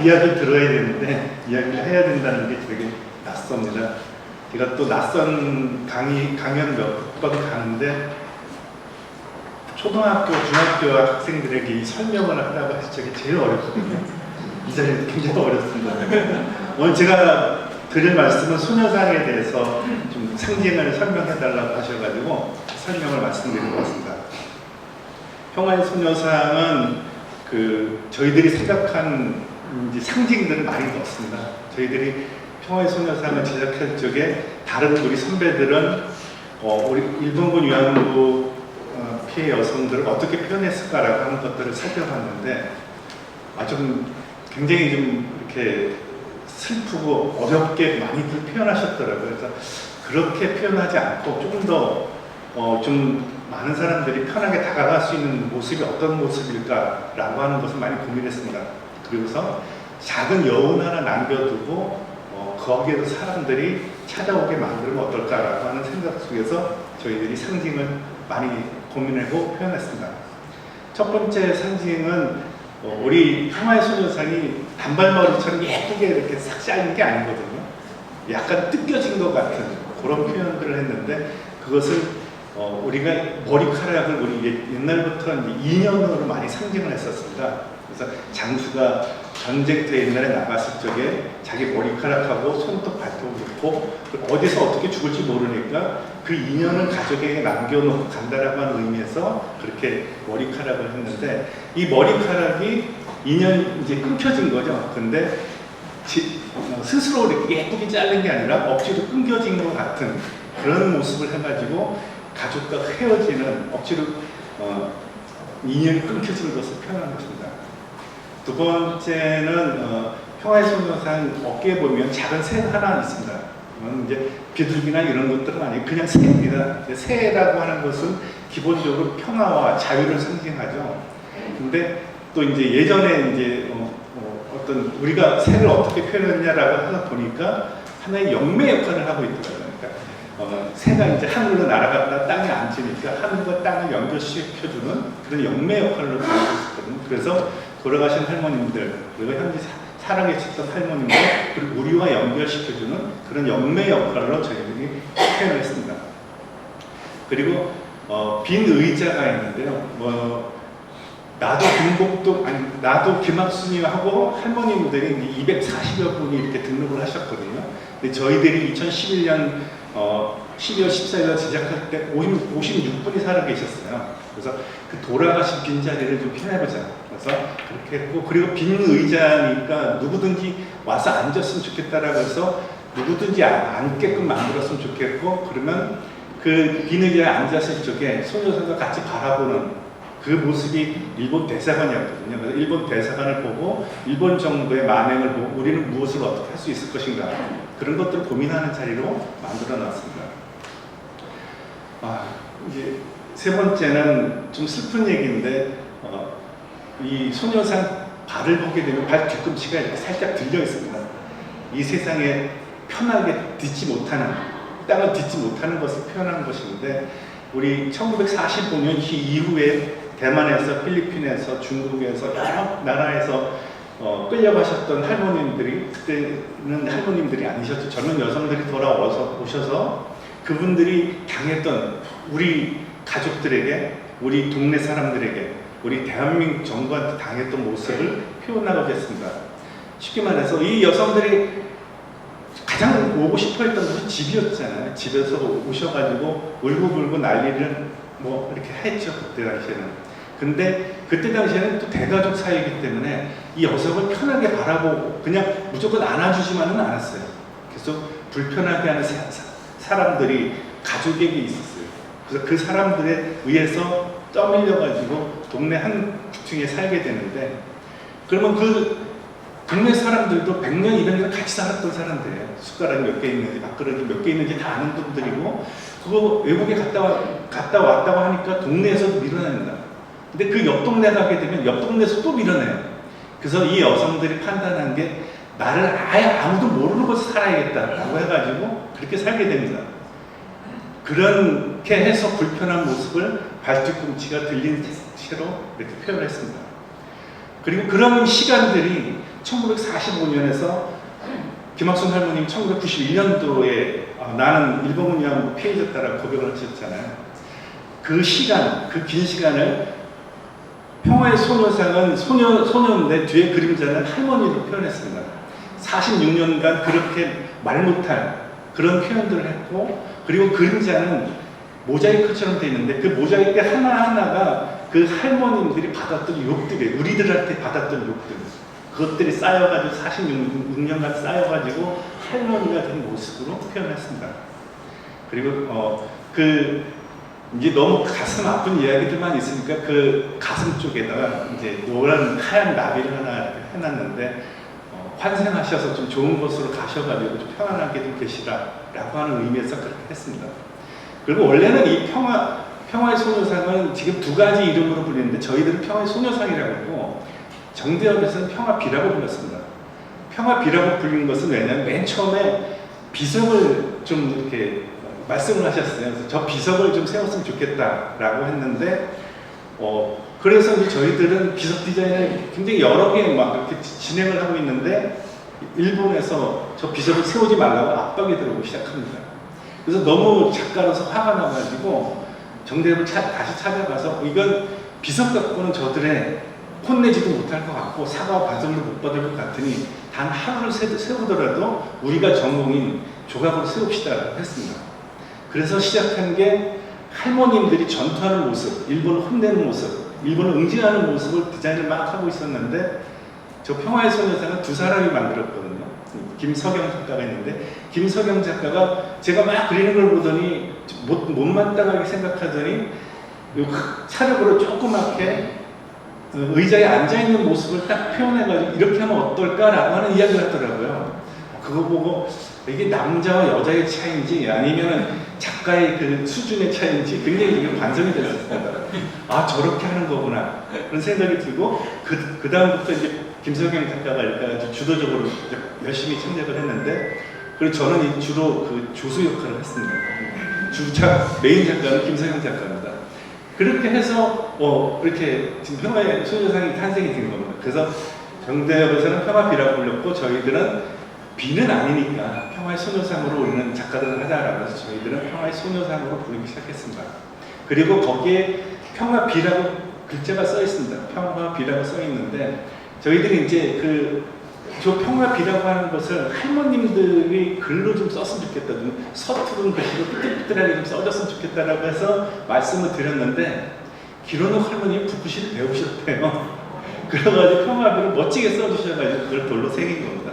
이야기를 들어야 되는데 이야기를 해야 된다는 게 되게 낯섭니다. 제가 또 낯선 강연 몇 번 가는데 초등학교, 중학교 학생들에게 이 설명을 하라고 해서 저게 제일 어렵거든요. 이 자리는 굉장히 어렵습니다. 오늘 제가 드릴 말씀은 소녀상에 대해서 좀 상징을 설명해달라고 하셔가지고 설명을 말씀드린 것 같습니다. 평화의 소녀상은 저희들이 생각한 상징들을 많이 넣었습니다. 저희들이 평화의 소녀상을 제작할 적에 다른 우리 선배들은 우리 일본군 위안부 피해 여성들을 어떻게 표현했을까라고 하는 것들을 살펴봤는데 좀 굉장히 좀 이렇게 슬프고 어렵게 많이들 표현하셨더라고요. 그래서 그렇게 표현하지 않고 조금 더 좀 많은 사람들이 편하게 다가갈 수 있는 모습이 어떤 모습일까라고 하는 것을 많이 고민했습니다. 그리고서 작은 여운 하나 남겨두고 거기에도 사람들이 찾아오게 만들면 어떨까라고 하는 생각 속에서 저희들이 상징을 많이 고민하고 표현했습니다. 첫 번째 상징은 우리 평화의 소녀상이 단발머리처럼 예쁘게 이렇게 싹 쌓이는 게 아니거든요. 약간 뜯겨진 것 같은 그런 표현들을 했는데 그것을 우리가 머리카락을 우리 옛날부터 이제 인연으로 많이 상징을 했었습니다. 그래서 장수가 전쟁터에 옛날에 나갔을 적에 자기 머리카락하고 손톱 발톱을 놓고 어디서 어떻게 죽을지 모르니까 그 인연을 가족에게 남겨놓고 간다라고 하는 의미에서 그렇게 머리카락을 했는데 이 머리카락이 인연이 이제 끊겨진 거죠. 근데 스스로 이렇게 예쁘게 자른 게 아니라 억지로 끊겨진 것 같은 그런 모습을 해가지고 가족과 헤어지는 억지로 인연이 끊겨진 것을 표현한 것입니다. 두 번째는 평화의 소녀상 어깨에 보면 작은 새 하나 있습니다. 이건 이제 비둘기나 이런 것들은 아니고 그냥 새입니다. 새라고 하는 것은 기본적으로 평화와 자유를 상징하죠. 근데 또 이제 예전에 이제 어떤 우리가 새를 어떻게 표현했냐라고 하다 보니까 하나의 영매 역할을 하고 있더라고요. 새가 이제 하늘로 날아갔다 땅에 앉으니까 하늘과 땅을 연결시켜주는 그런 영매 역할로 보고 있었거든요. 그래서 돌아가신 할머님들 그리고 현재 살아계셨던 할머님들 그리고 우리와 연결시켜주는 그런 영매 역할로 저희들이 표현을 했습니다. 그리고 빈 의자가 있는데요. 나도 김학순이하고 할머님들이 240여 분이 이렇게 등록을 하셨거든요. 근데 저희들이 2011년 12월 14일 제작할 때 56분이 살아 계셨어요. 그래서 그 돌아가신 빈자리를 좀 표현해보자. 그래서 그렇게 했고, 그리고 빈 의자니까 누구든지 와서 앉았으면 좋겠다라고 해서 누구든지 앉게끔 만들었으면 좋겠고, 그러면 그 빈 의자에 앉았을 적에 소녀상과 같이 바라보는 그 모습이 일본 대사관이었거든요. 그래서 일본 대사관을 보고 일본 정부의 만행을 보고 우리는 무엇을 어떻게 할 수 있을 것인가 그런 것들을 고민하는 자리로 만들어 놨습니다. 이제 세 번째는 좀 슬픈 얘기인데 이 소녀상 발을 보게 되면 발 뒤꿈치가 이렇게 살짝 들려 있습니다. 이 세상에 편하게 딛지 못하는 땅을 딛지 못하는 것을 표현하는 것인데 우리 1945년 이후에 대만에서 필리핀에서 중국에서 여러 나라에서 끌려가셨던 할머님들이 그때는 할머님들이 아니셨죠. 젊은 여성들이 돌아와서 오셔서 그분들이 당했던 우리 가족들에게 우리 동네 사람들에게 우리 대한민국 정부한테 당했던 모습을 표현하고 했습니다. 쉽게 말해서 이 여성들이 가장 오고 싶어 했던 것이 집이었잖아요. 집에서 오셔가지고 울고불고 난리를 이렇게 했죠. 그때 당시에는. 근데 그때 당시에는 또 대가족 사이이기 때문에 이 여성을 편하게 바라보고 그냥 무조건 안아주지만은 않았어요. 계속 불편하게 하는 사람들이 가족에게 있었어요. 그래서 그 사람들에 의해서 떠밀려가지고 동네 한 구층에 살게 되는데 그러면 그 동네 사람들도 100년, 200년 같이 살았던 사람들이에요. 숟가락이 몇 개 있는지, 밥그릇이 몇 개 있는지 다 아는 분들이고, 그거 외국에 갔다 왔다고 하니까 동네에서도 밀어낸다. 근데 그 옆 동네 가게 되면 옆 동네에서 또 밀어내요. 그래서 이 여성들이 판단한 게 나를 아예 아무도 모르는 곳에 살아야겠다라고 해가지고 그렇게 살게 됩니다. 그렇게 해서 불편한 모습을 발뒤꿈치가 들린 채로 이렇게 표현했습니다. 그리고 그런 시간들이 1945년에서 김학순 할머님 1991년도에 나는 일본군 위안부 피해자다라고 고백을 하셨잖아요. 그 시간, 그 긴 시간을 평화의 소녀상은 소녀인데 뒤에 그림자는 할머니로 표현했습니다. 46년간 그렇게 말 못할 그런 표현들을 했고, 그리고 그림자는 모자이크처럼 되어 있는데 그 모자이크 하나하나가 그 할머님들이 받았던 욕들이 우리들한테 받았던 욕들 그것들이 쌓여가지고 46년간 쌓여가지고 할머니가 된 모습으로 표현했습니다. 그리고 이제 너무 가슴 아픈 이야기들만 있으니까 그 가슴 쪽에다가 이제 노란 하얀 나비를 하나 해놨는데 환생하셔서 좀 좋은 곳으로 가셔가지고 좀 평안하게 좀 계시라라고 하는 의미에서 그렇게 했습니다. 그리고 원래는 이 평화의 소녀상은 지금 두 가지 이름으로 불리는데 저희들은 평화의 소녀상이라고 하고 정대협에서는 평화비라고 불렀습니다. 평화비라고 불린 것은 왜냐하면 맨 처음에 비석을 좀 이렇게 말씀을 하셨어요. 그래서 저 비석을 좀 세웠으면 좋겠다라고 했는데 그래서 이제 저희들은 비석 디자인을 굉장히 여러 개 막 이렇게 진행을 하고 있는데 일본에서 저 비석을 세우지 말라고 압박이 들어오기 시작합니다. 그래서 너무 작가로서 화가 나가지고 정대협을 다시 찾아가서 이건 비석 갖고는 저들의 혼내지도 못할 것 같고 사과와 반성도 못 받을 것 같으니 단 하루를 세우더라도 우리가 전공인 조각으로 세웁시다라고 했습니다. 그래서 시작한 게 할머님들이 전투하는 모습, 일본을 혼내는 모습, 일본을 응징하는 모습을 디자인을 막 하고 있었는데 저 평화의 소녀상은 두 사람이 만들었거든요. 김석영 작가가 있는데 김석영 작가가 제가 막 그리는 걸 보더니 못마땅하게 생각하더니 사력으로 조그맣게 의자에 앉아있는 모습을 딱 표현해가지고 이렇게 하면 어떨까라고 하는 이야기를 하더라고요. 그거 보고 이게 남자와 여자의 차이인지 아니면 작가의 그 수준의 차이인지 굉장히 이게 반성이 됐었습니다. 아 저렇게 하는 거구나 그런 생각이 들고 그 다음부터 이제 김석영 작가가 이렇게 아주 주도적으로 열심히 참여를 했는데 그리고 저는 주로 그 조수 역할을 했습니다. 메인 작가는 김석영 작가입니다. 그렇게 해서 이렇게 지금 평화의 소녀상이 탄생이 된 겁니다. 그래서 정대협에서는 평화비라고 불렸고 저희들은 비는 아니니까 평화의 소녀상으로 우리는 작가들을 하자라고 해서 저희들은 평화의 소녀상으로 부르기 시작했습니다. 그리고 거기에 평화비라고 글자가 써 있습니다. 평화비라고 써 있는데 저희들이 이제 저 평화비라고 하는 것을 할머님들이 글로 좀 썼으면 좋겠다, 좀 서투른 글씨로 삐뚤삐뚤하게 좀 써줬으면 좋겠다라고 해서 말씀을 드렸는데 기로는 할머님이 붓글씨를 배우셨대요. 그래가지고 평화비를 멋지게 써주셔가지고 그걸 돌로 새긴 겁니다.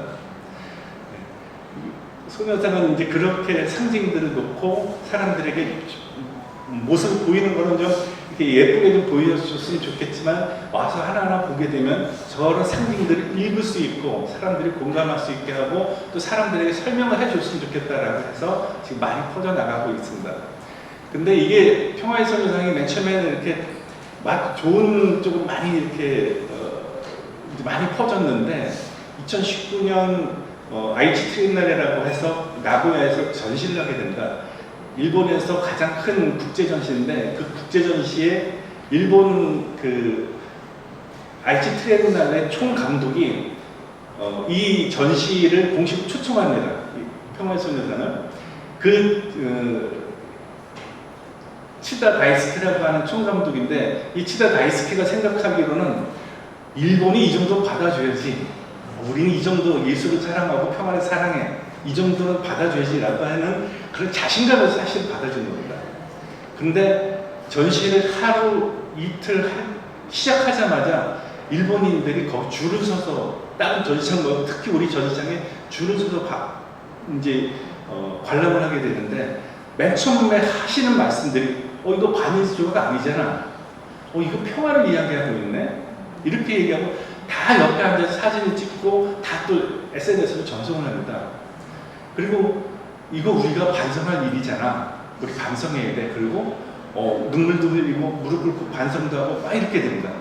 소녀상은 이제 그렇게 상징들을 놓고 사람들에게 모습을 보이는 거는 좀 이렇게 예쁘게 좀 보여줬으면 좋겠지만 와서 하나하나 보게 되면 저런 상징들을 읽을 수 있고 사람들이 공감할 수 있게 하고 또 사람들에게 설명을 해줬으면 좋겠다라고 해서 지금 많이 퍼져나가고 있습니다. 근데 이게 평화의 소녀상이 맨 처음에는 이렇게 좋은 쪽으로 많이 이렇게 많이 퍼졌는데 2019년 아이치 트리엔날레라고 해서 나고야에서 전시를 하게 된다. 일본에서 가장 큰 국제 전시인데 그 국제 전시에 일본 아이치 트리엔날레 총 감독이 이 전시를 공식 초청합니다. 평화의 소녀상을 치다 다이스키라고 하는 총 감독인데 이 치다 다이스키가 생각하기로는 일본이 이 정도 받아줘야지. 우리는 이 정도 예술을 사랑하고 평화를 사랑해. 이 정도는 받아줘야지라고 하는 그런 자신감을 사실 받아준 겁니다. 근데 전시를 하루 이틀 시작하자마자 일본인들이 거기 줄을 서서 다른 전시장 말고 특히 우리 전시장에 줄을 서서 관람을 하게 되는데 맨 처음에 하시는 말씀들이 이거 반인수 조각 아니잖아. 이거 평화를 이야기하고 있네. 이렇게 얘기하고 다 옆에 앉아서 사진을 찍고 다 또 SNS로 전송을 합니다. 그리고 이거 우리가 반성할 일이잖아. 우리 반성해야 돼. 그리고 눈물도 흘리고 무릎 꿇고 반성도 하고 막 이렇게 됩니다.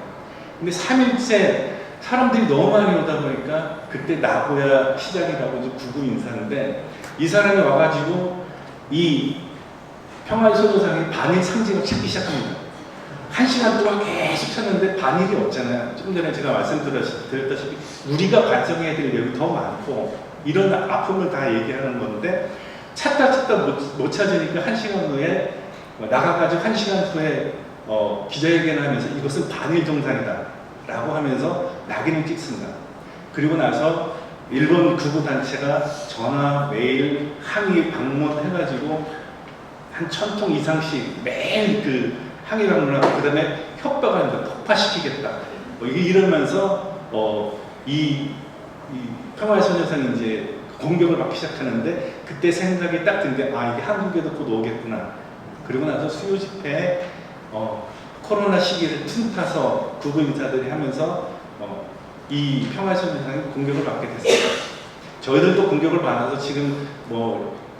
근데 3일째 사람들이 너무 많이 오다 보니까 그때 나고야 시장이라고 구구 인사인데 이 사람이 와가지고 이 평화의 소녀상의 반일 상징을 찾기 시작합니다. 1시간 동안 계속 찾는데 반일이 없잖아요. 조금 전에 제가 말씀드렸다시피 우리가 반성해야 될 내용이 더 많고 이런 아픔을 다 얘기하는 건데 찾다 못 찾으니까 1시간 후에 나가가지고 1시간 후에 기자회견을 하면서 이것은 반일 정상이다 라고 하면서 낙인을 찍습니다. 그리고 나서 일본 구구단체가 전화, 메일, 항의, 방문해가지고 한 1000통 이상씩 매일 항의 방문하고 그 다음에 협박을 합니다. 폭파시키겠다. 이러면서 이 평화의 소녀상이 이제 공격을 받기 시작하는데 그때 생각이 딱 든 게 이게 한국에도 곧 오겠구나. 그리고 나서 수요 집회에 코로나 시기를 틈타서 구글 인사들이 하면서 이 평화소년상이 공격을 받게 됐어요. 저희들도 공격을 받아서 지금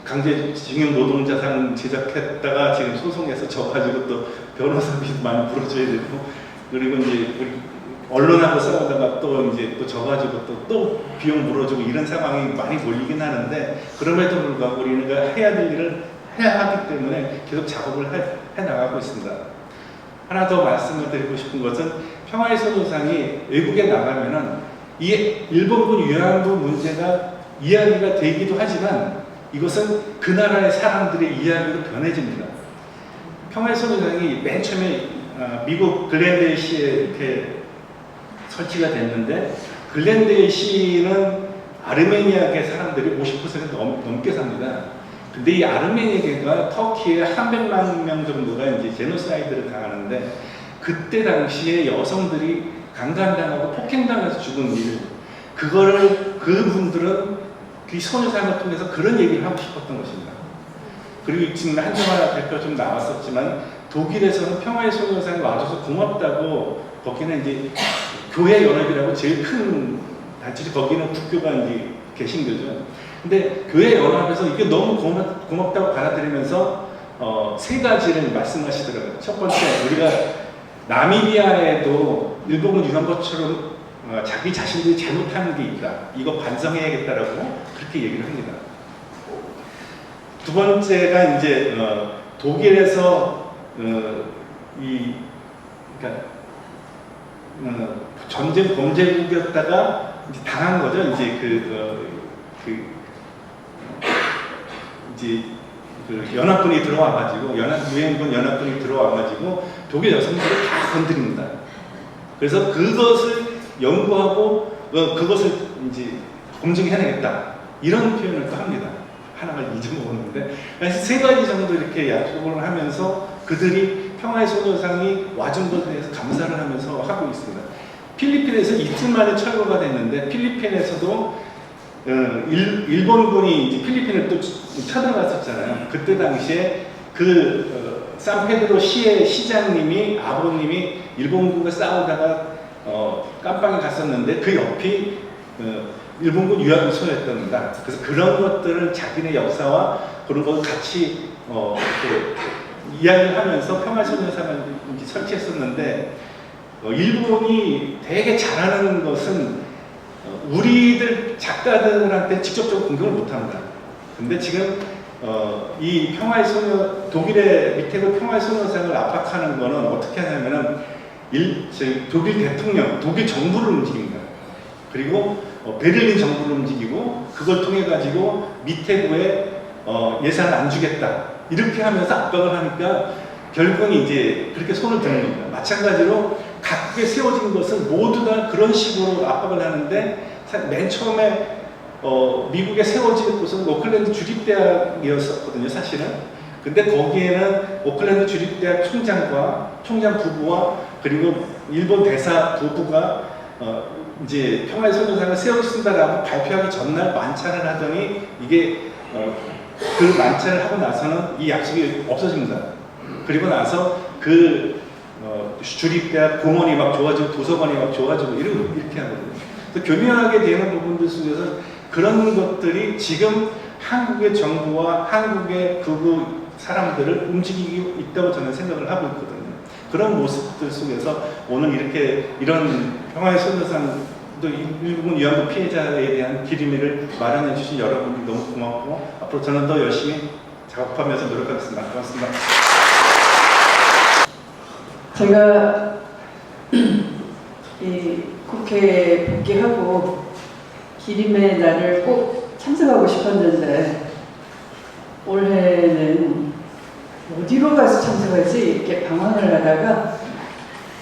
강제징용 노동자상 제작했다가 지금 소송에서 져가지고 또 변호사비도 많이 물어줘야 되고, 그리고 이제 우리 언론하고 싸우다가 또 져가지고 또 비용 물어주고 이런 상황이 많이 몰리긴 하는데, 그럼에도 불구하고 우리가 해야 될 일을 해야 하기 때문에 계속 작업을 해 나가고 있습니다. 하나 더 말씀을 드리고 싶은 것은 평화의 소녀상이 외국에 나가면은 이 일본군 위안부 문제가 이야기가 되기도 하지만 이것은 그 나라의 사람들의 이야기로 변해집니다. 평화의 소녀상이 맨 처음에 미국 글렌데이시에 이렇게 설치가 됐는데, 글렌데이시는 아르메니아계 사람들이 50% 넘게 삽니다. 근데 이 아르메니아계가 터키에 300만 명 정도가 이제 제노사이드를 당하는데, 그때 당시에 여성들이 강간당하고 폭행당해서 죽은 일, 그분들은 그 소녀상을 통해서 그런 얘기를 하고 싶었던 것입니다. 그리고 지금 한정화 대표 좀 나왔었지만, 독일에서는 평화의 소녀상이 와줘서 고맙다고, 거기는 이제 교회 연합이라고 제일 큰 단체죠. 거기는 국교가 이제 개신교죠. 근데 교회 연합에서 이게 너무 고맙다고 받아들이면서 세 가지를 말씀하시더라고요. 첫 번째, 우리가 나미비아에도 일본군 유한것처럼 자기 자신들이 잘못하는 게 있다. 이거 반성해야겠다라고 그렇게 얘기를 합니다. 두 번째가 이제 독일에서 전쟁 범죄국이었다가 이제 당한 거죠. 이제 연합군이 들어와가지고, 유엔군 연합군이 들어와가지고 독일 여성들을 다 건드립니다. 그래서 그것을 연구하고 그것을 이제 검증해내겠다, 이런 표현을 또 합니다. 하나가 잊어먹었는데, 세 가지 정도 이렇게 약속을 하면서 그들이 평화의 소녀상이 와준 것에 대해서 감사를 하면서 하고 있습니다. 필리핀에서 이틀 만에 철거가 됐는데, 필리핀에서도 일본군이 이제 필리핀을 또 쳐들어갔었잖아요. 그때 당시에 산페드로 시의 시장님이, 아버님이 일본군과 싸우다가 깜빵에 갔었는데, 그 옆이 일본군 유학소였답니다. 그래서 그런 것들을 자기네 역사와 그런 걸 같이 이렇게 이야기를 하면서 평화소녀상을 설치했었는데, 일본이 되게 잘하는 것은 우리들 작가들한테 직접적으로 공격을 못합니다. 근데 지금 이 평화의 소녀, 독일의 미테그 평화의 소녀상을 압박하는 거는 어떻게 하냐면은 독일 대통령, 독일 정부를 움직입니다. 그리고 베를린 정부를 움직이고, 그걸 통해 가지고 미테그에 예산을 안 주겠다, 이렇게 하면서 압박을 하니까 결국은 이제 그렇게 손을 드는 겁니다. 마찬가지로 각국에 세워진 것은 모두 다 그런 식으로 압박을 하는데, 맨 처음에 미국에 세워진 곳은 오클랜드 주립대학이었었거든요, 사실은. 근데 거기에는 오클랜드 주립대학 총장 부부와 그리고 일본 대사 부부가 이제 평화의 소녀상을 세우신다라고 발표하기 전날 만찬을 하더니, 이게 그 만찬을 하고 나서는 이 약속이 없어집니다. 그리고 나서 주립대학 공원이 막 좋아지고 도서관이 막 좋아지고 이렇게 하거든요. 그래서 교묘하게 되는 부분들 속에서 그런 것들이 지금 한국의 정부와 한국의 극우 사람들을 움직이고 있다고 저는 생각을 하고 있거든요. 그런 모습들 속에서 오늘 이런 평화의 소녀상, 또 일본 위안부 피해자에 대한 기림이를 마련해 주신 여러분들 너무 고맙고, 앞으로 저는 더 열심히 작업하면서 노력하겠습니다. 고맙습니다. 제가 이 국회에 복귀하고 기림의 날을 꼭 참석하고 싶었는데, 올해는 어디로 가서 참석할지 이렇게 방황을 하다가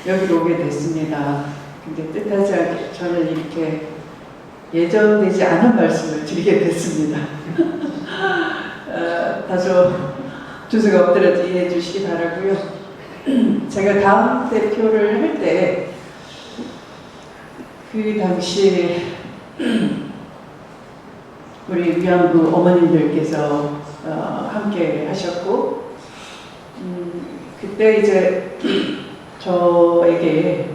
여기로 오게 됐습니다. 근데 뜻하지 않게 저는 이렇게 예정되지 않은 말씀을 드리게 됐습니다. 다소 주제가 엎드려서 이해해 주시기 바라고요. 제가 다음 대표를 할 때 그 당시 우리 위안부 어머님들께서 함께 하셨고, 그때 이제 저에게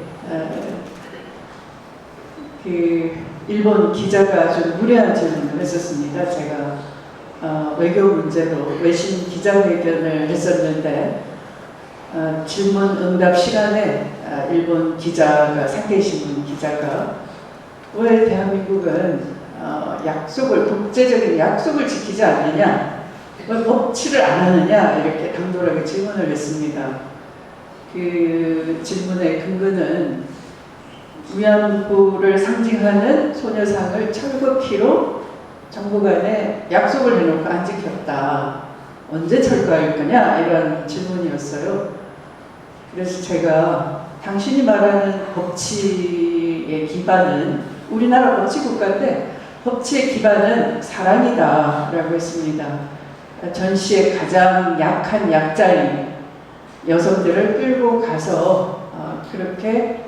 그 일본 기자가 좀 무례한 질문을 했었습니다. 제가 외교 문제로 외신 기자회견을 했었는데 질문 응답 시간에 일본 기자가, 상계신문 기자가 왜 대한민국은 약속을, 국제적인 약속을 지키지 않느냐, 왜 법치를 안 하느냐, 이렇게 당돌하게 질문을 했습니다. 그 질문의 근거는 위안부를 상징하는 소녀상을 철거키로 정부 간에 약속을 해놓고 안 지켰다. 언제 철거할 거냐? 이런 질문이었어요. 그래서 제가 당신이 말하는 법치의 기반은, 우리나라 법치국가인데 법치의 기반은 사랑이다 라고 했습니다. 전시의 가장 약한 약자인 여성들을 끌고 가서 그렇게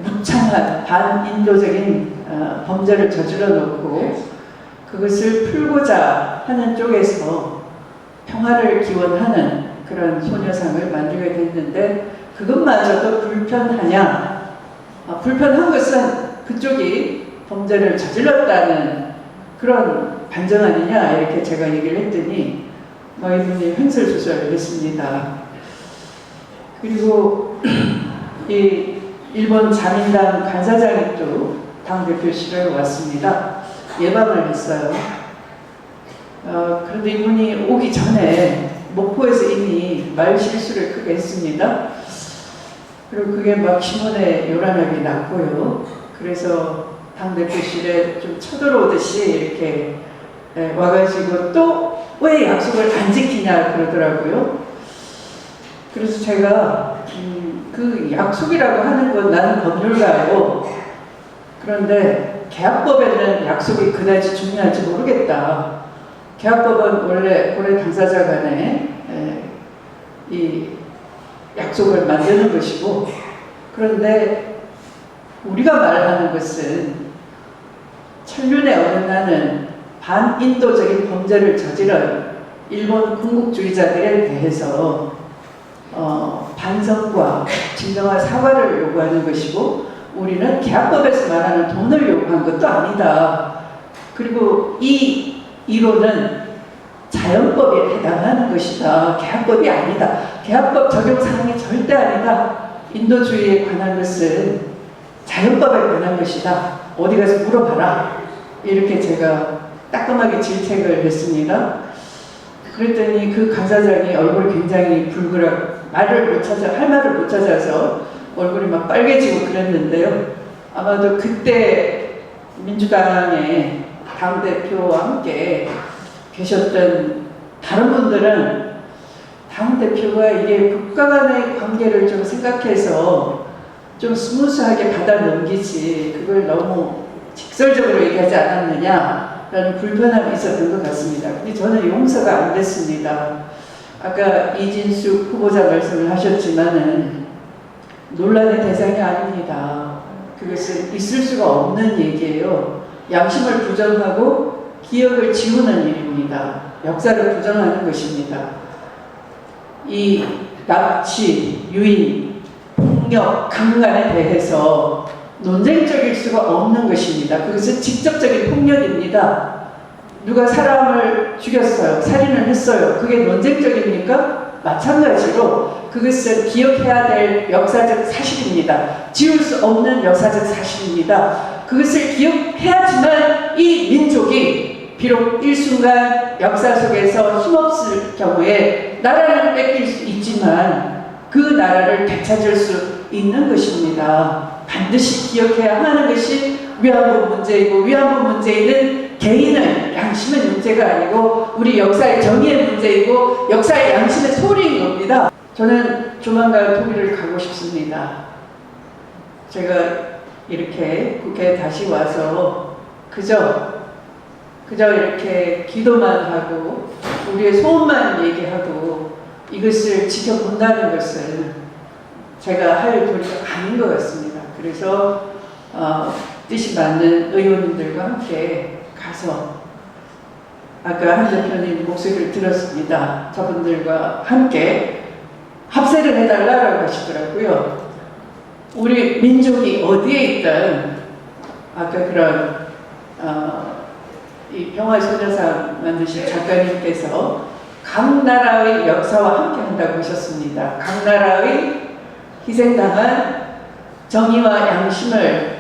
무창한 반인도적인 범죄를 저질러 놓고 그것을 풀고자 하는 쪽에서 평화를 기원하는 그런 소녀상을 만들게 됐는데, 그것마저도 불편하냐? 불편한 것은 그쪽이 범죄를 저질렀다는 그런 반증 아니냐, 이렇게 제가 얘기를 했더니 이분이 횡설수설을 했습니다. 그리고 이 일본 자민당 간사장이 또 당대표실에 왔습니다. 예방을 했어요. 그런데 이분이 오기 전에 목포에서 이미 말 실수를 크게 했습니다. 그리고 그게 막 신문에 요란하게 났고요. 그래서 당대표실에 좀 쳐들어오듯이 이렇게 와가지고 또 왜 약속을 안 지키냐 그러더라고요. 그래서 제가 그 약속이라고 하는 건, 나는 법률가고, 그런데 계약법에는 약속이 그다지 중요할지 모르겠다. 계약법은 원래 고래 당사자 간에 이 약속을 만드는 것이고, 그런데 우리가 말하는 것은 천륜에 어긋나는 반인도적인 범죄를 저지른 일본 군국주의자들에 대해서 반성과 진정한 사과를 요구하는 것이고, 우리는 계약법에서 말하는 돈을 요구한 것도 아니다. 그리고 이 이론은 자연법에 해당하는 것이다. 계약법이 아니다. 계약법 적용 사항이 절대 아니다. 인도주의에 관한 것은 자연법에 관한 것이다. 어디 가서 물어봐라. 이렇게 제가 따끔하게 질책을 했습니다. 그랬더니 그 간사장이 얼굴이 굉장히 붉으라고, 할 말을 못 찾아서 얼굴이 막 빨개지고 그랬는데요. 아마도 그때 민주당의 당대표와 함께 계셨던 다른 분들은 당대표가 이게 국가 간의 관계를 좀 생각해서 좀 스무스하게 받아 넘기지, 그걸 너무 직설적으로 얘기하지 않았느냐라는 불편함이 있었던 것 같습니다. 근데 저는 용서가 안 됐습니다. 아까 이진숙 후보자 말씀을 하셨지만은 논란의 대상이 아닙니다. 그것은 있을 수가 없는 얘기예요. 양심을 부정하고 기억을 지우는 일입니다. 역사를 부정하는 것입니다. 이 납치, 유인, 폭력, 강간에 대해서 논쟁적일 수가 없는 것입니다. 그것은 직접적인 폭력입니다. 누가 사람을 죽였어요. 살인을 했어요. 그게 논쟁적입니까? 마찬가지로 그것은 기억해야 될 역사적 사실입니다. 지울 수 없는 역사적 사실입니다. 그것을 기억해야지만 이 민족이 비록 일순간 역사 속에서 힘없을 경우에 나라를 뺏길 수 있지만 그 나라를 되찾을 수 있는 것입니다. 반드시 기억해야 하는 것이 위안부 문제이고, 위안부 문제는 개인의 양심의 문제가 아니고 우리 역사의 정의의 문제이고 역사의 양심의 소리인 겁니다. 저는 조만간 독일을 가고 싶습니다. 제가 이렇게 국회에 다시 와서 그저 이렇게 기도만 하고 우리의 소원만 얘기하고 이것을 지켜본다는 것은 제가 할 도리가 아닌 것 같습니다. 그래서 뜻이 맞는 의원님들과 함께 가서 가서 아까 한 대표님 목소리를 들었습니다. 저분들과 함께 합세를 해달라고 하시더라고요. 우리 민족이 어디에 있든 아까 그런 이 평화소녀상 만드신 작가님께서 각 나라의 역사와 함께 한다고 하셨습니다. 각 나라의 희생당한 정의와 양심을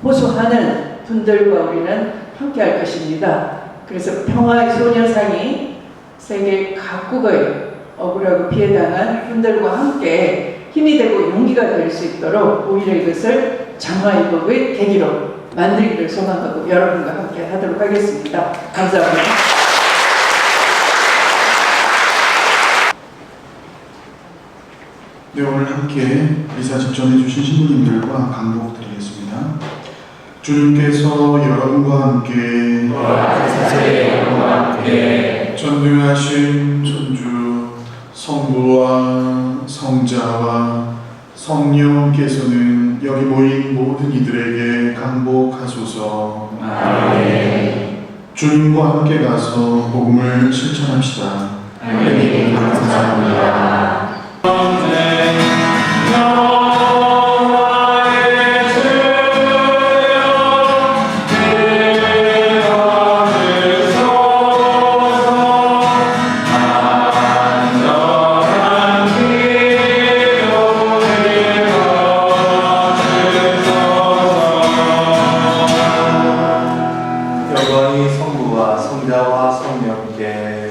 호소하는 분들과 우리는 함께 할 것입니다. 그래서 평화의 소녀상이 세계 각국의 억울하고 피해당한 분들과 함께 힘이 되고 용기가 될 수 있도록 오히려 이것을 장화의복의 계기로 만들기를 소망하고 여러분과 함께 하도록 하겠습니다. 감사합니다. 네, 오늘 함께 의사 집전해 주신 신부님들과 강복드리겠습니다. 주님께서 여러분과 함께 전능하신 천주 성부와 성자와 성령께서는 여기 모인 모든 이들에게 강복하소서. 아멘. 주님과 함께 가서 복음을 실천합시다. 아멘. 감사합니다. 영광이 성부와 성자와 성령께